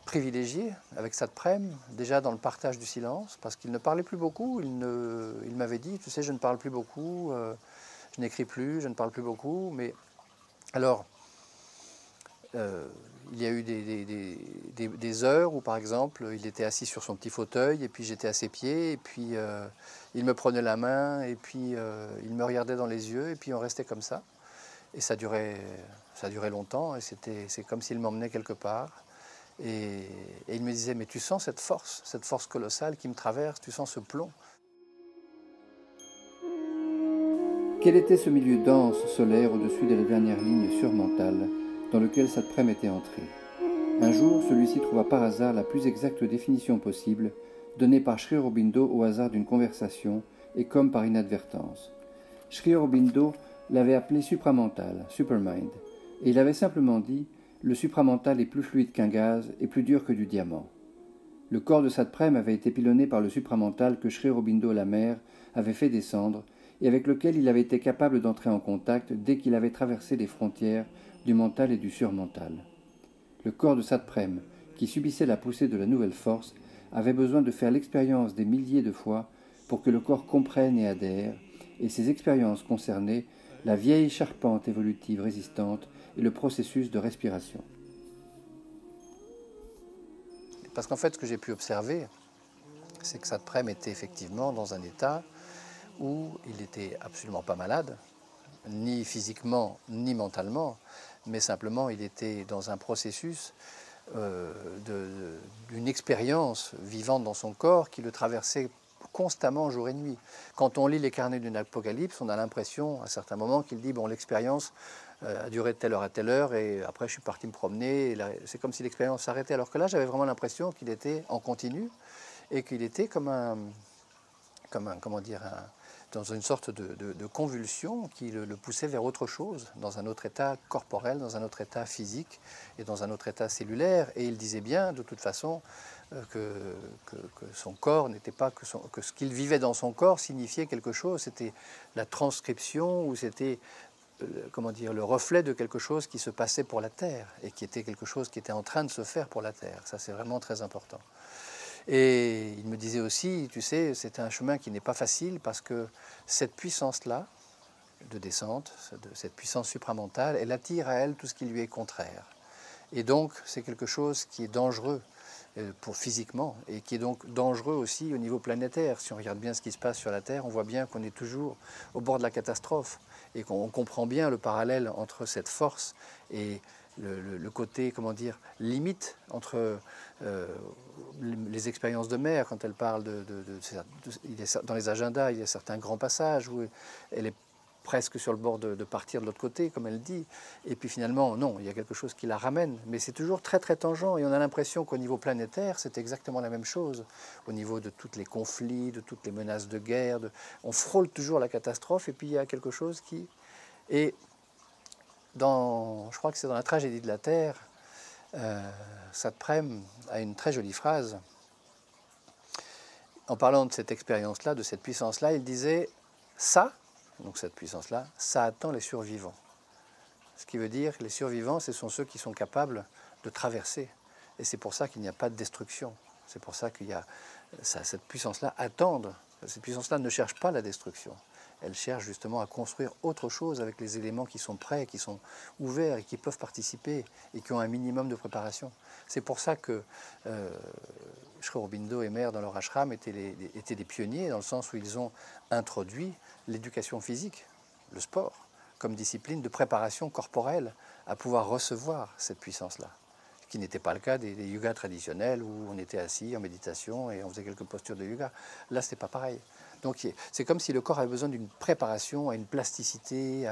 privilégiés avec Satprem, déjà dans le partage du silence, parce qu'il ne parlait plus beaucoup, il m'avait dit, tu sais, je ne parle plus beaucoup, je n'écris plus, je ne parle plus beaucoup, mais alors, il y a eu des heures où, par exemple, il était assis sur son petit fauteuil, et puis j'étais à ses pieds, et puis il me prenait la main, et puis il me regardait dans les yeux, et puis on restait comme ça. Et ça durait longtemps, et c'est comme s'il m'emmenait quelque part. Et il me disait, mais tu sens cette force colossale qui me traverse, tu sens ce plomb. Quel était ce milieu dense, solaire, au-dessus de la dernière ligne surmentale, dans lequel Satprem était entré? Un jour, celui-ci trouva par hasard la plus exacte définition possible, donnée par Sri Aurobindo au hasard d'une conversation, et comme par inadvertance. Sri Aurobindo l'avait appelé supramental, supermind, et il avait simplement dit « le supramental est plus fluide qu'un gaz et plus dur que du diamant ». Le corps de Satprem avait été pilonné par le supramental que Sri Aurobindo la mère avait fait descendre et avec lequel il avait été capable d'entrer en contact dès qu'il avait traversé les frontières du mental et du surmental. Le corps de Satprem, qui subissait la poussée de la nouvelle force, avait besoin de faire l'expérience des milliers de fois pour que le corps comprenne et adhère, et ces expériences concernaient la vieille charpente évolutive résistante et le processus de respiration. Parce qu'en fait, ce que j'ai pu observer, c'est que Satprem était effectivement dans un état où il n'était absolument pas malade, ni physiquement, ni mentalement, mais simplement il était dans un processus d'une expérience vivante dans son corps qui le traversait constamment jour et nuit. Quand on lit les carnets d'une apocalypse, on a l'impression à certains moments qu'il dit bon, l'expérience a duré de telle heure à telle heure et après je suis parti me promener. C'est comme si l'expérience s'arrêtait, alors que là j'avais vraiment l'impression qu'il était en continu et qu'il était dans une sorte de convulsion qui le poussait vers autre chose, dans un autre état corporel, dans un autre état physique et dans un autre état cellulaire. Et il disait bien, de toute façon, que son corps n'était pas que ce qu'il vivait dans son corps signifiait quelque chose. C'était la transcription ou c'était le reflet de quelque chose qui se passait pour la Terre et qui était quelque chose qui était en train de se faire pour la Terre. Ça, c'est vraiment très important. Et il me disait aussi, tu sais, c'est un chemin qui n'est pas facile parce que cette puissance-là, de descente, cette puissance supramentale, elle attire à elle tout ce qui lui est contraire. Et donc, c'est quelque chose qui est dangereux physiquement et qui est donc dangereux aussi au niveau planétaire. Si on regarde bien ce qui se passe sur la Terre, on voit bien qu'on est toujours au bord de la catastrophe et qu'on comprend bien le parallèle entre cette force et le côté, limite entre les expériences de mer, quand elle parle dans les agendas, il y a certains grands passages où elle est presque sur le bord de partir de l'autre côté, comme elle dit. Et puis finalement, non, il y a quelque chose qui la ramène. Mais c'est toujours très très tangent. Et on a l'impression qu'au niveau planétaire, c'est exactement la même chose. Au niveau de tous les conflits, de toutes les menaces de guerre, on frôle toujours la catastrophe. Et puis il y a quelque chose qui... Et je crois que c'est dans la tragédie de la Terre, Saint-Prème a une très jolie phrase. En parlant de cette expérience-là, de cette puissance-là, il disait « ça », donc cette puissance-là, ça attend les survivants. Ce qui veut dire que les survivants, ce sont ceux qui sont capables de traverser. Et c'est pour ça qu'il n'y a pas de destruction. C'est pour ça qu'il y a cette puissance-là attendre. Cette puissance-là ne cherche pas la destruction. Elle cherche justement à construire autre chose avec les éléments qui sont prêts, qui sont ouverts et qui peuvent participer et qui ont un minimum de préparation. C'est pour ça que Sri Aurobindo et Mère dans leur ashram étaient des pionniers dans le sens où ils ont introduit l'éducation physique, le sport, comme discipline de préparation corporelle à pouvoir recevoir cette puissance-là. Ce qui n'était pas le cas des yogas traditionnels où on était assis en méditation et on faisait quelques postures de yoga. Là, ce n'est pas pareil. Donc c'est comme si le corps avait besoin d'une préparation, à une plasticité,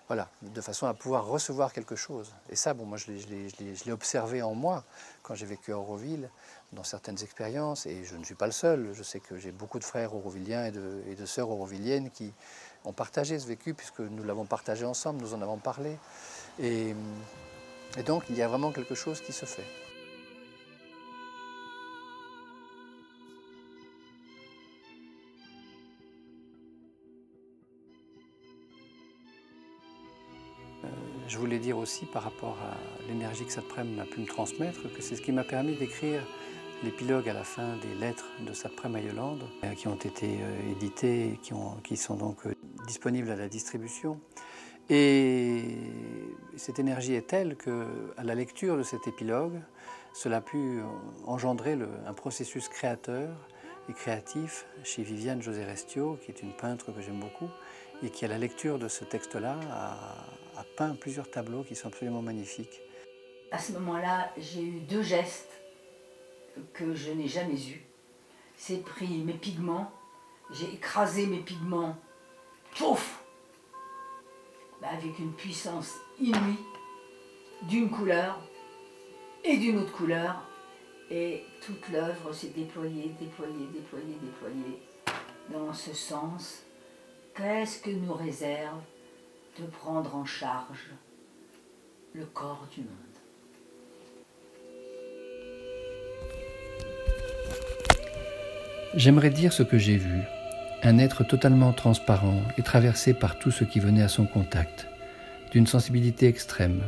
voilà, de façon à pouvoir recevoir quelque chose. Et ça, bon, moi je l'ai observé en moi quand j'ai vécu à Auroville, dans certaines expériences, et je ne suis pas le seul. Je sais que j'ai beaucoup de frères aurovilliens et de sœurs aurovilliennes qui ont partagé ce vécu, puisque nous l'avons partagé ensemble, nous en avons parlé. Et donc il y a vraiment quelque chose qui se fait. Je voulais dire aussi par rapport à l'énergie que Saint-Prème a pu me transmettre, que c'est ce qui m'a permis d'écrire l'épilogue à la fin des lettres de Saint-Prème à Yolande, qui ont été éditées et qui sont donc disponibles à la distribution. Et cette énergie est telle qu'à la lecture de cet épilogue, cela a pu engendrer un processus créateur et créatif chez Viviane José Restio, qui est une peintre que j'aime beaucoup, et qui, à la lecture de ce texte-là, a peint plusieurs tableaux qui sont absolument magnifiques. À ce moment-là, j'ai eu deux gestes que je n'ai jamais eus. C'est pris mes pigments, j'ai écrasé mes pigments, pouf, avec une puissance inouïe, d'une couleur et d'une autre couleur, et toute l'œuvre s'est déployée, déployée, déployée, déployée dans ce sens. Qu'est-ce que nous réserve de prendre en charge le corps du monde? J'aimerais dire ce que j'ai vu, un être totalement transparent et traversé par tout ce qui venait à son contact, d'une sensibilité extrême,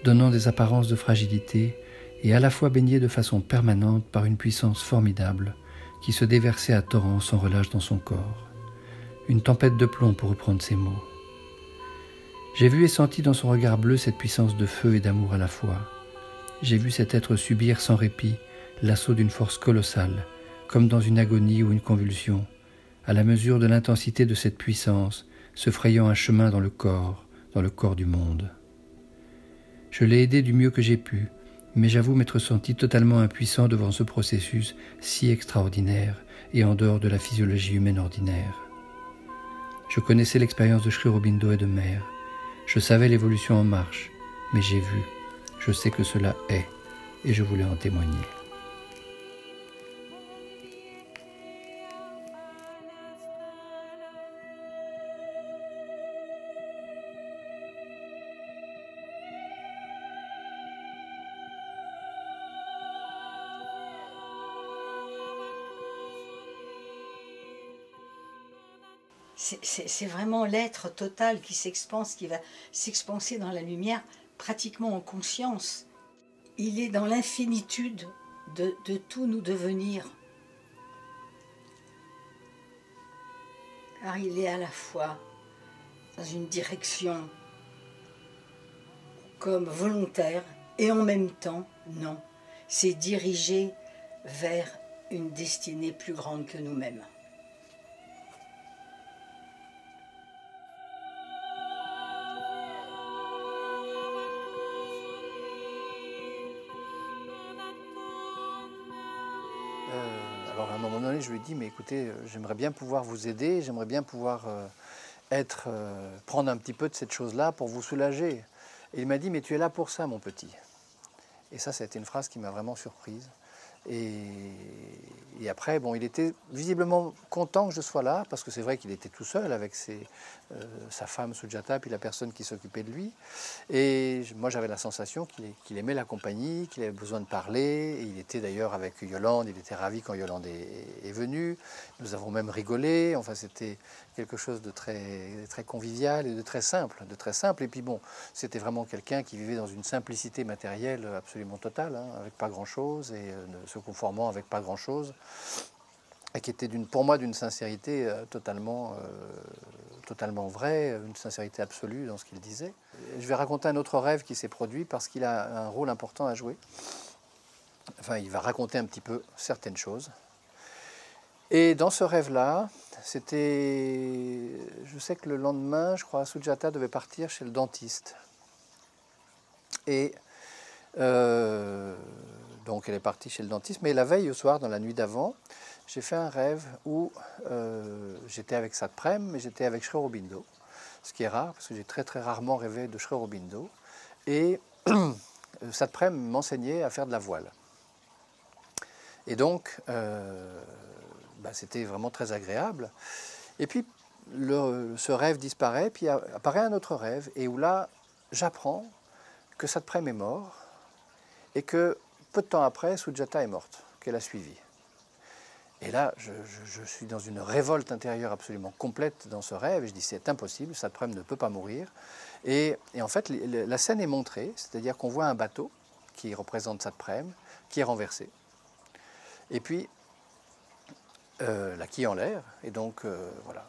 donnant des apparences de fragilité et à la fois baigné de façon permanente par une puissance formidable qui se déversait à torrents sans relâche dans son corps. Une tempête de plomb pour reprendre ses mots. J'ai vu et senti dans son regard bleu cette puissance de feu et d'amour à la fois. J'ai vu cet être subir sans répit l'assaut d'une force colossale, comme dans une agonie ou une convulsion, à la mesure de l'intensité de cette puissance, se frayant un chemin dans le corps du monde. Je l'ai aidé du mieux que j'ai pu, mais j'avoue m'être senti totalement impuissant devant ce processus si extraordinaire et en dehors de la physiologie humaine ordinaire. Je connaissais l'expérience de Sri Aurobindo et de Mère. Je savais l'évolution en marche, mais j'ai vu, je sais que cela est, et je voulais en témoigner. C'est vraiment l'être total qui s'expanse, qui va s'expanser dans la lumière, pratiquement en conscience. Il est dans l'infinitude de tout nous devenir. Car il est à la fois dans une direction comme volontaire et en même temps, non. C'est dirigé vers une destinée plus grande que nous-mêmes. Alors à un moment donné, je lui ai dit, mais écoutez, j'aimerais bien pouvoir vous aider, j'aimerais bien pouvoir prendre un petit peu de cette chose-là pour vous soulager. Et il m'a dit, mais tu es là pour ça, mon petit. Et ça a été une phrase qui m'a vraiment surprise. Et après, bon, il était visiblement content que je sois là, parce que c'est vrai qu'il était tout seul avec sa femme Sujata, puis la personne qui s'occupait de lui. Et moi, j'avais la sensation qu'il aimait la compagnie, qu'il avait besoin de parler. Et il était d'ailleurs avec Yolande, il était ravi quand Yolande est venue. Nous avons même rigolé. Enfin, c'était quelque chose de très convivial et de très simple. Et puis bon, c'était vraiment quelqu'un qui vivait dans une simplicité matérielle absolument totale, hein, avec pas grand-chose et se conformant avec pas grand-chose, et qui était pour moi d'une sincérité totalement vraie, une sincérité absolue dans ce qu'il disait. Je vais raconter un autre rêve qui s'est produit parce qu'il a un rôle important à jouer. Enfin, il va raconter un petit peu certaines choses. Et dans ce rêve-là, je sais que le lendemain, je crois, Sujata devait partir chez le dentiste. Et donc elle est partie chez le dentiste, mais la veille au soir, dans la nuit d'avant, j'ai fait un rêve où j'étais avec Satprem, mais j'étais avec Sri Aurobindo, ce qui est rare, parce que j'ai très rarement rêvé de Sri Aurobindo. Et Satprem m'enseignait à faire de la voile. Et donc, c'était vraiment très agréable. Et puis, ce rêve disparaît, puis apparaît un autre rêve, et où là, j'apprends que Satprem est mort, et que peu de temps après, Sujata est morte, qu'elle a suivi. Et là, je suis dans une révolte intérieure absolument complète dans ce rêve, et je dis c'est impossible, Satprem ne peut pas mourir. Et en fait, la scène est montrée, c'est-à-dire qu'on voit un bateau qui représente Satprem, qui est renversé. Et puis, la quille en l'air, et donc voilà.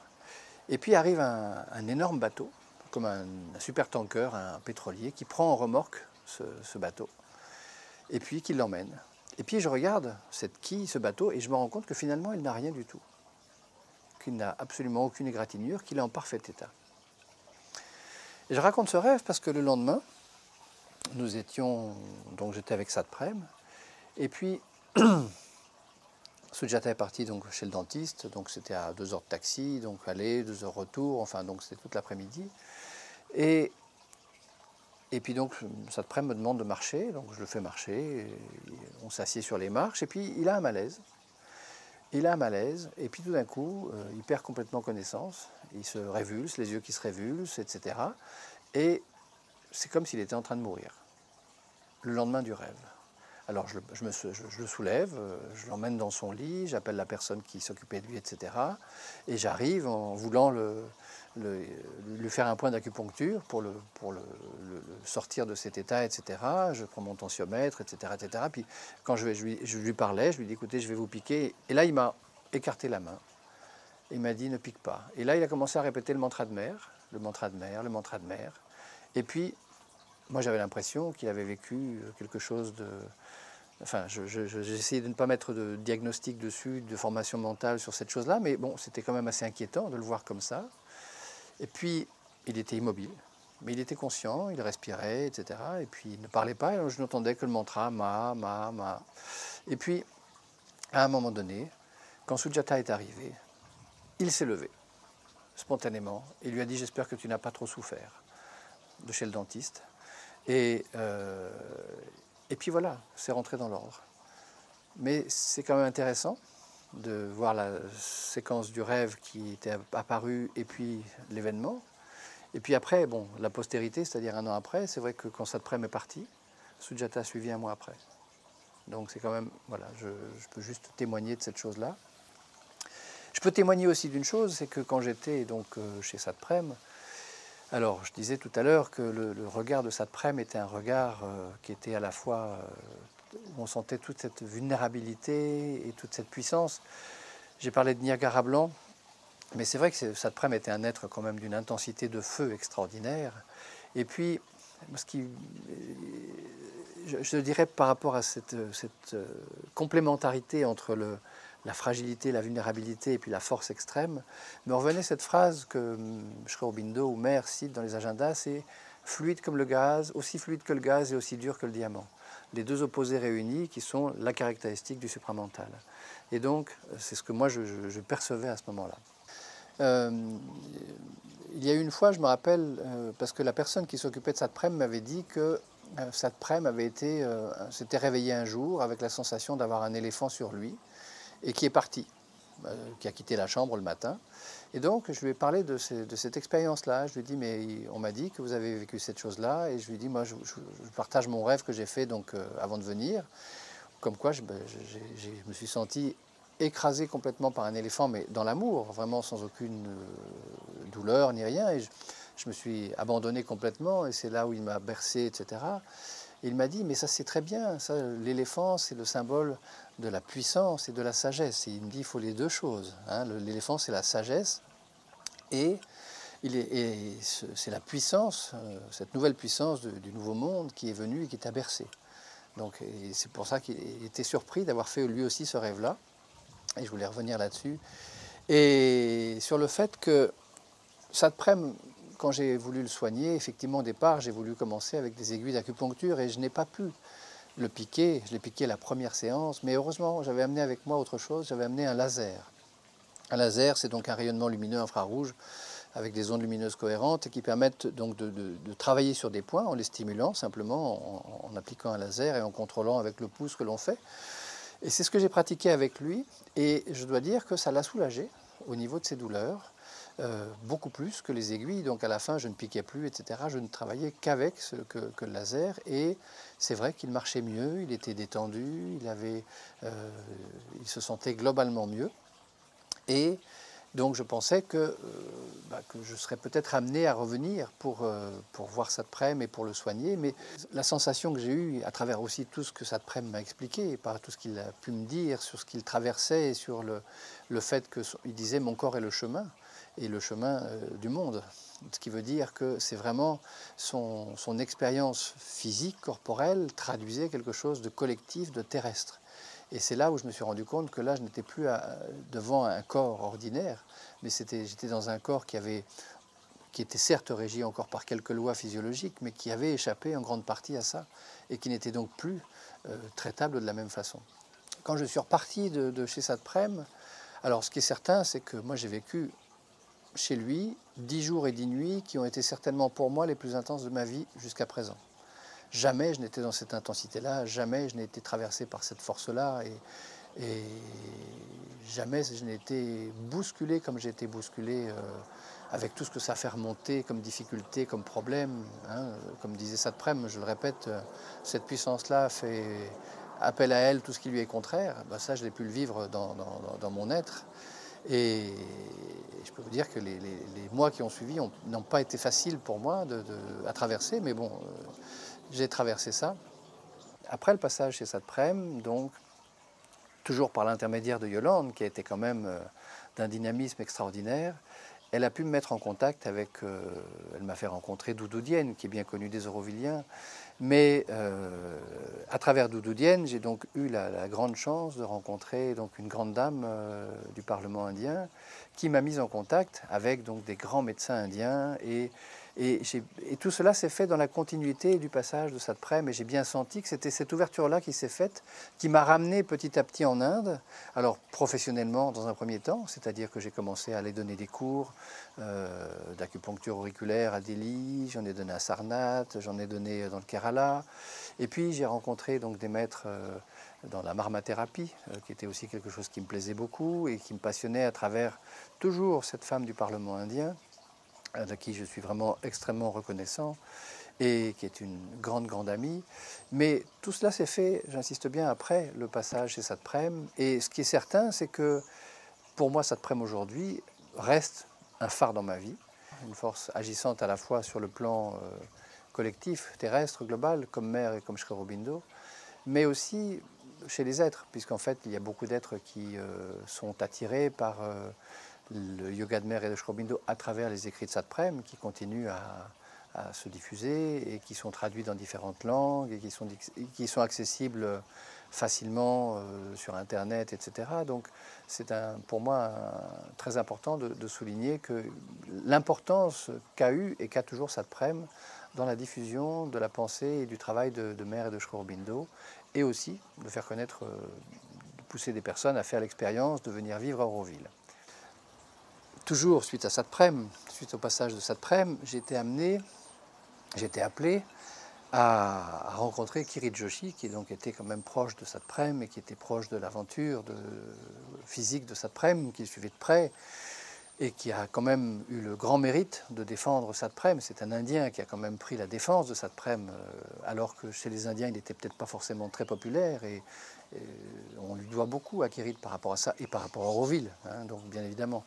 Et puis arrive un énorme bateau, comme un super-tanker, un pétrolier, qui prend en remorque ce bateau, et puis qui l'emmène. Et puis je regarde cette quille, ce bateau, et je me rends compte que finalement, il n'a rien du tout. Qu'il n'a absolument aucune égratignure, qu'il est en parfait état. Et je raconte ce rêve parce que le lendemain, donc j'étais avec Satprem, et puis Sujata est parti donc chez le dentiste, donc c'était à 2 heures de taxi, donc aller, 2 heures retour, enfin donc c'était toute l'après-midi. Et puis donc Satprem me demande de marcher, donc je le fais marcher, on s'assied sur les marches, et puis il a un malaise. Et puis tout d'un coup, il perd complètement connaissance, il se révulse, les yeux qui se révulsent, etc. Et c'est comme s'il était en train de mourir, le lendemain du rêve. Alors je le soulève, je l'emmène dans son lit, j'appelle la personne qui s'occupait de lui, etc. Et j'arrive en voulant lui faire un point d'acupuncture pour le sortir de cet état, etc. Je prends mon tensiomètre, etc. Puis quand je lui parlais, je lui dis écoutez, je vais vous piquer. Et là, il m'a écarté la main. Il m'a dit ne pique pas. Et là, il a commencé à répéter le mantra de mer, le mantra de mer, le mantra de mer. Et puis, moi, j'avais l'impression qu'il avait vécu quelque chose de... Enfin, j'ai essayé de ne pas mettre de diagnostic dessus, de formation mentale sur cette chose-là, mais bon, c'était quand même assez inquiétant de le voir comme ça. Et puis, il était immobile, mais il était conscient, il respirait, etc. Et puis, il ne parlait pas, et je n'entendais que le mantra, ma. Et puis, à un moment donné, quand Sujata est arrivé, il s'est levé, spontanément, et lui a dit « J'espère que tu n'as pas trop souffert » de chez le dentiste. Et puis voilà, c'est rentré dans l'ordre. Mais c'est quand même intéressant de voir la séquence du rêve qui était apparue et puis l'événement. Et puis après, bon, la postérité, c'est-à-dire 1 an après, c'est vrai que quand Satprem est parti, Sujata a suivi 1 mois après. Donc c'est quand même, voilà, je peux juste témoigner de cette chose-là. Je peux témoigner aussi d'une chose, c'est que quand j'étais donc chez Satprem, alors je disais tout à l'heure que le regard de Satprem était un regard qui était à la fois, où on sentait toute cette vulnérabilité et toute cette puissance. J'ai parlé de Niagara blanc, mais c'est vrai que Satprem était un être quand même d'une intensité de feu extraordinaire. Et puis, je dirais par rapport à cette complémentarité entre la fragilité, la vulnérabilité et puis la force extrême, me revenait cette phrase que Sri Aurobindo ou Mère cite dans les agendas, c'est « fluide comme le gaz, aussi fluide que le gaz et aussi dur que le diamant ». Les deux opposés réunis qui sont la caractéristique du supramental. Et donc, c'est ce que moi je percevais à ce moment-là. Il y a eu une fois, je me rappelle, parce que la personne qui s'occupait de Satprem m'avait dit que Satprem s'était réveillé un jour avec la sensation d'avoir un éléphant sur lui et qui est parti, qui a quitté la chambre le matin. Et donc, je lui ai parlé de cette expérience-là. Je lui ai dit, mais on m'a dit que vous avez vécu cette chose-là. Et je lui ai dit, moi, je partage mon rêve que j'ai fait donc, avant de venir. Comme quoi, je me suis senti écrasé complètement par un éléphant, mais dans l'amour, vraiment sans aucune douleur ni rien. Et je me suis abandonné complètement, et c'est là où il m'a bercé, etc. Et il m'a dit, mais ça c'est très bien, l'éléphant c'est le symbole de la puissance et de la sagesse. Et il me dit, il faut les deux choses. Hein. L'éléphant c'est la sagesse, et c'est la puissance, cette nouvelle puissance du nouveau monde qui est venue et qui t'a bercé. Donc c'est pour ça qu'il était surpris d'avoir fait lui aussi ce rêve-là. Et je voulais revenir là-dessus. Et sur le fait que Satprem, quand j'ai voulu le soigner, effectivement au départ, j'ai voulu commencer avec des aiguilles d'acupuncture et je n'ai pas pu le piquer. Je l'ai piqué la première séance, mais heureusement, j'avais amené avec moi autre chose, j'avais amené un laser. Un laser, c'est donc un rayonnement lumineux infrarouge avec des ondes lumineuses cohérentes et qui permettent donc de travailler sur des points en les stimulant simplement en appliquant un laser et en contrôlant avec le pouce que l'on fait. Et c'est ce que j'ai pratiqué avec lui, et je dois dire que ça l'a soulagé au niveau de ses douleurs, beaucoup plus que les aiguilles. Donc à la fin, je ne piquais plus, etc. Je ne travaillais qu'avec que le laser, et c'est vrai qu'il marchait mieux, il était détendu, il se sentait globalement mieux. Et donc je pensais que je serais peut-être amené à revenir pour voir Satprem et pour le soigner. Mais la sensation que j'ai eue, à travers aussi tout ce que Satprem m'a expliqué, par tout ce qu'il a pu me dire, sur ce qu'il traversait, et sur le fait qu'il disait « mon corps est le chemin », et le chemin du monde. Ce qui veut dire que c'est vraiment son expérience physique, corporelle, traduisait quelque chose de collectif, de terrestre. Et c'est là où je me suis rendu compte que là, je n'étais plus devant un corps ordinaire, mais j'étais dans un corps qui était certes régi encore par quelques lois physiologiques, mais qui avait échappé en grande partie à ça, et qui n'était donc plus traitable de la même façon. Quand je suis reparti de chez Satprem, alors ce qui est certain, c'est que moi j'ai vécu chez lui 10 jours et 10 nuits qui ont été certainement pour moi les plus intenses de ma vie jusqu'à présent. Jamais je n'étais dans cette intensité-là, jamais je n'ai été traversé par cette force-là, et jamais je n'ai été bousculé comme j'ai été bousculé avec tout ce que ça fait remonter comme difficulté, comme problème. Hein. Comme disait Satprem, je le répète, cette puissance-là fait appel à elle tout ce qui lui est contraire. Ben ça, je l'ai pu le vivre dans mon être. Et je peux vous dire que les mois qui ont suivi n'ont pas été faciles pour moi à traverser, mais bon, j'ai traversé ça. Après le passage chez Satprem, donc, toujours par l'intermédiaire de Yolande, qui a été quand même d'un dynamisme extraordinaire, elle a pu me mettre en contact avec, elle m'a fait rencontrer Doudou Dienne, qui est bien connu des Auroviliens, mais à travers Doudou Dienne, j'ai donc eu la grande chance de rencontrer donc une grande dame du Parlement indien, qui m'a mise en contact avec donc des grands médecins indiens, et tout cela s'est fait dans la continuité du passage de Satprem, et j'ai bien senti que c'était cette ouverture-là qui s'est faite, qui m'a ramené petit à petit en Inde, alors professionnellement dans un premier temps, c'est-à-dire que j'ai commencé à aller donner des cours d'acupuncture auriculaire à Delhi, j'en ai donné à Sarnath, j'en ai donné dans le Kerala, et puis j'ai rencontré donc des maîtres dans la marmathérapie, qui était aussi quelque chose qui me plaisait beaucoup et qui me passionnait à travers toujours cette femme du Parlement indien, de qui je suis vraiment extrêmement reconnaissant et qui est une grande amie. Mais tout cela s'est fait, j'insiste bien, après le passage chez Satprem. Et ce qui est certain, c'est que pour moi, Satprem aujourd'hui reste un phare dans ma vie, une force agissante à la fois sur le plan collectif, terrestre, global, comme mère et comme Sri Aurobindo, mais aussi chez les êtres, puisqu'en fait, il y a beaucoup d'êtres qui sont attirés par le yoga de mère et de Sri Aurobindo à travers les écrits de Satprem, qui continuent à se diffuser et qui sont traduits dans différentes langues et qui sont accessibles facilement sur Internet, etc. Donc c'est pour moi très important de souligner que l'importance qu'a eu et qu'a toujours Satprem dans la diffusion de la pensée et du travail de mère et de Sri Aurobindo, et aussi de faire connaître, de pousser des personnes à faire l'expérience de venir vivre à Auroville. toujours suite à Satprem, suite au passage de Satprem, j'ai été appelé à rencontrer Kirit Joshi, qui donc était quand même proche de Satprem et qui était proche de l'aventure physique de Satprem, qui suivait de près et qui a quand même eu le grand mérite de défendre Satprem. C'est un Indien qui a quand même pris la défense de Satprem, alors que chez les Indiens, il n'était peut-être pas forcément très populaire. Et on lui doit beaucoup à Kirit par rapport à ça et par rapport à Auroville, hein, donc bien évidemment.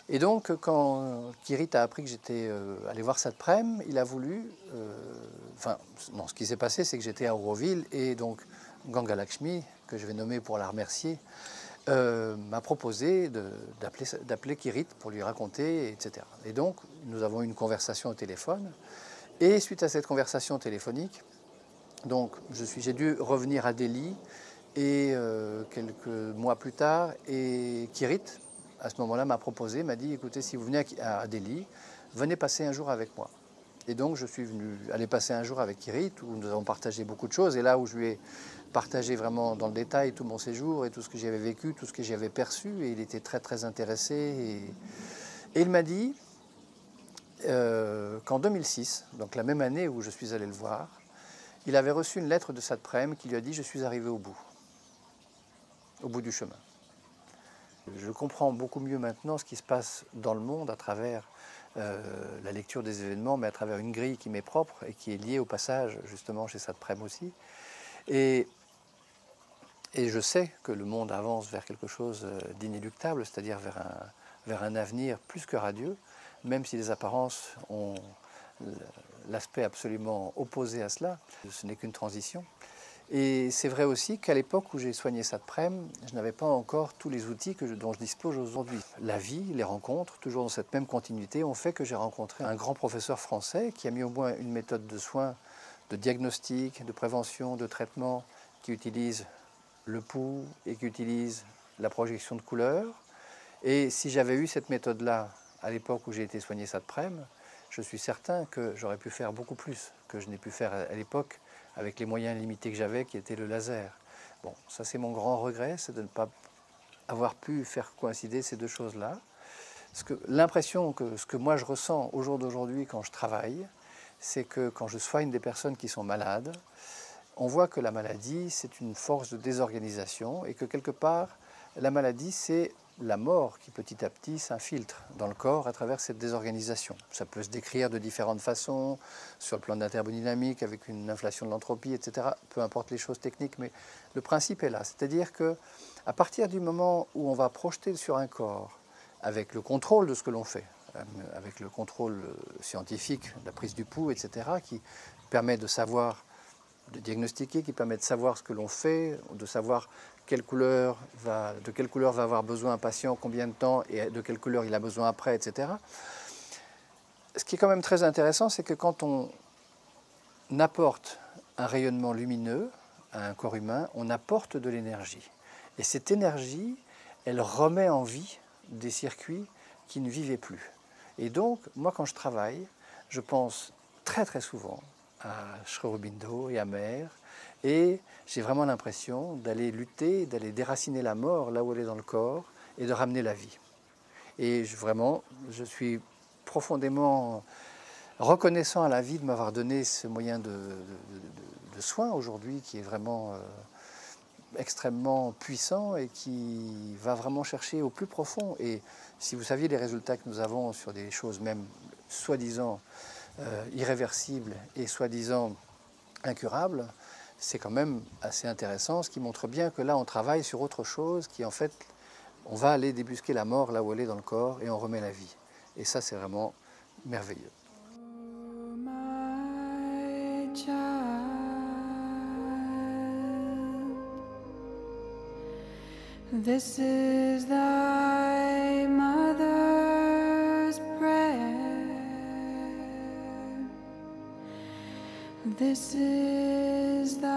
Et donc, quand Kirit a appris que j'étais allé voir Satprem, il a voulu... ce qui s'est passé, c'est que j'étais à Auroville et donc Ganga Lakshmi, que je vais nommer pour la remercier, m'a proposé d'appeler Kirit pour lui raconter, etc. Et donc, nous avons eu une conversation au téléphone. Et suite à cette conversation téléphonique, donc j'ai dû revenir à Delhi et quelques mois plus tard, et Kirit, à ce moment-là, m'a dit, écoutez, si vous venez à Delhi, venez passer un jour avec moi. Et donc, je suis venu aller passer un jour avec Kirit, où nous avons partagé beaucoup de choses, et là où je lui ai partagé vraiment dans le détail tout mon séjour et tout ce que j'y avais vécu, tout ce que j'y avais perçu, et il était très très intéressé. Et il m'a dit qu'en 2006, donc la même année où je suis allé le voir, il avait reçu une lettre de Satprem qui lui a dit « Je suis arrivé au bout du chemin ». Je comprends beaucoup mieux maintenant ce qui se passe dans le monde à travers la lecture des événements, mais à travers une grille qui m'est propre et qui est liée au passage justement chez Satprem aussi. Et je sais que le monde avance vers quelque chose d'inéluctable, c'est-à-dire vers un avenir plus que radieux, même si les apparences ont l'aspect absolument opposé à cela. Ce n'est qu'une transition. Et c'est vrai aussi qu'à l'époque où j'ai soigné Satprem, je n'avais pas encore tous les outils dont je dispose aujourd'hui. La vie, les rencontres, toujours dans cette même continuité, ont fait que j'ai rencontré un grand professeur français qui a mis au moins une méthode de soins, de diagnostic, de prévention, de traitement, qui utilise le pouls et qui utilise la projection de couleurs. Et si j'avais eu cette méthode-là à l'époque où j'ai été soigné Satprem, je suis certain que j'aurais pu faire beaucoup plus que je n'ai pu faire à l'époque avec les moyens limités que j'avais, qui étaient le laser. Bon, ça c'est mon grand regret, c'est de ne pas avoir pu faire coïncider ces deux choses-là. L'impression ce que moi je ressens au jour d'aujourd'hui quand je travaille, c'est que quand je soigne des personnes qui sont malades, on voit que la maladie, c'est une force de désorganisation et que quelque part, la maladie, c'est la mort qui petit à petit s'infiltre dans le corps à travers cette désorganisation. Ça peut se décrire de différentes façons, sur le plan de la thermodynamique, avec une inflation de l'entropie, etc. Peu importe les choses techniques, mais le principe est là. C'est-à-dire qu'à partir du moment où on va projeter sur un corps, avec le contrôle de ce que l'on fait, avec le contrôle scientifique, la prise du pouls, etc., qui permet de savoir, de diagnostiquer, qui permet de savoir ce que l'on fait, de savoir de quelle couleur va avoir besoin un patient, combien de temps et de quelle couleur il a besoin après, etc. Ce qui est quand même très intéressant, c'est que quand on apporte un rayonnement lumineux à un corps humain, on apporte de l'énergie. Et cette énergie, elle remet en vie des circuits qui ne vivaient plus. Et donc, moi, quand je travaille, je pense très très souvent à Sri Aurobindo et à Mère, et j'ai vraiment l'impression d'aller lutter, d'aller déraciner la mort là où elle est dans le corps et de ramener la vie. Et je suis profondément reconnaissant à la vie de m'avoir donné ce moyen de soin aujourd'hui qui est vraiment extrêmement puissant et qui va vraiment chercher au plus profond. Et si vous saviez les résultats que nous avons sur des choses même soi-disant irréversibles et soi-disant incurables, c'est quand même assez intéressant, ce qui montre bien que là on travaille sur autre chose, qui en fait, on va aller débusquer la mort là où elle est dans le corps et on remet la vie. Et ça c'est vraiment merveilleux. Oh, my child, this is thy mother's prayer. This is thy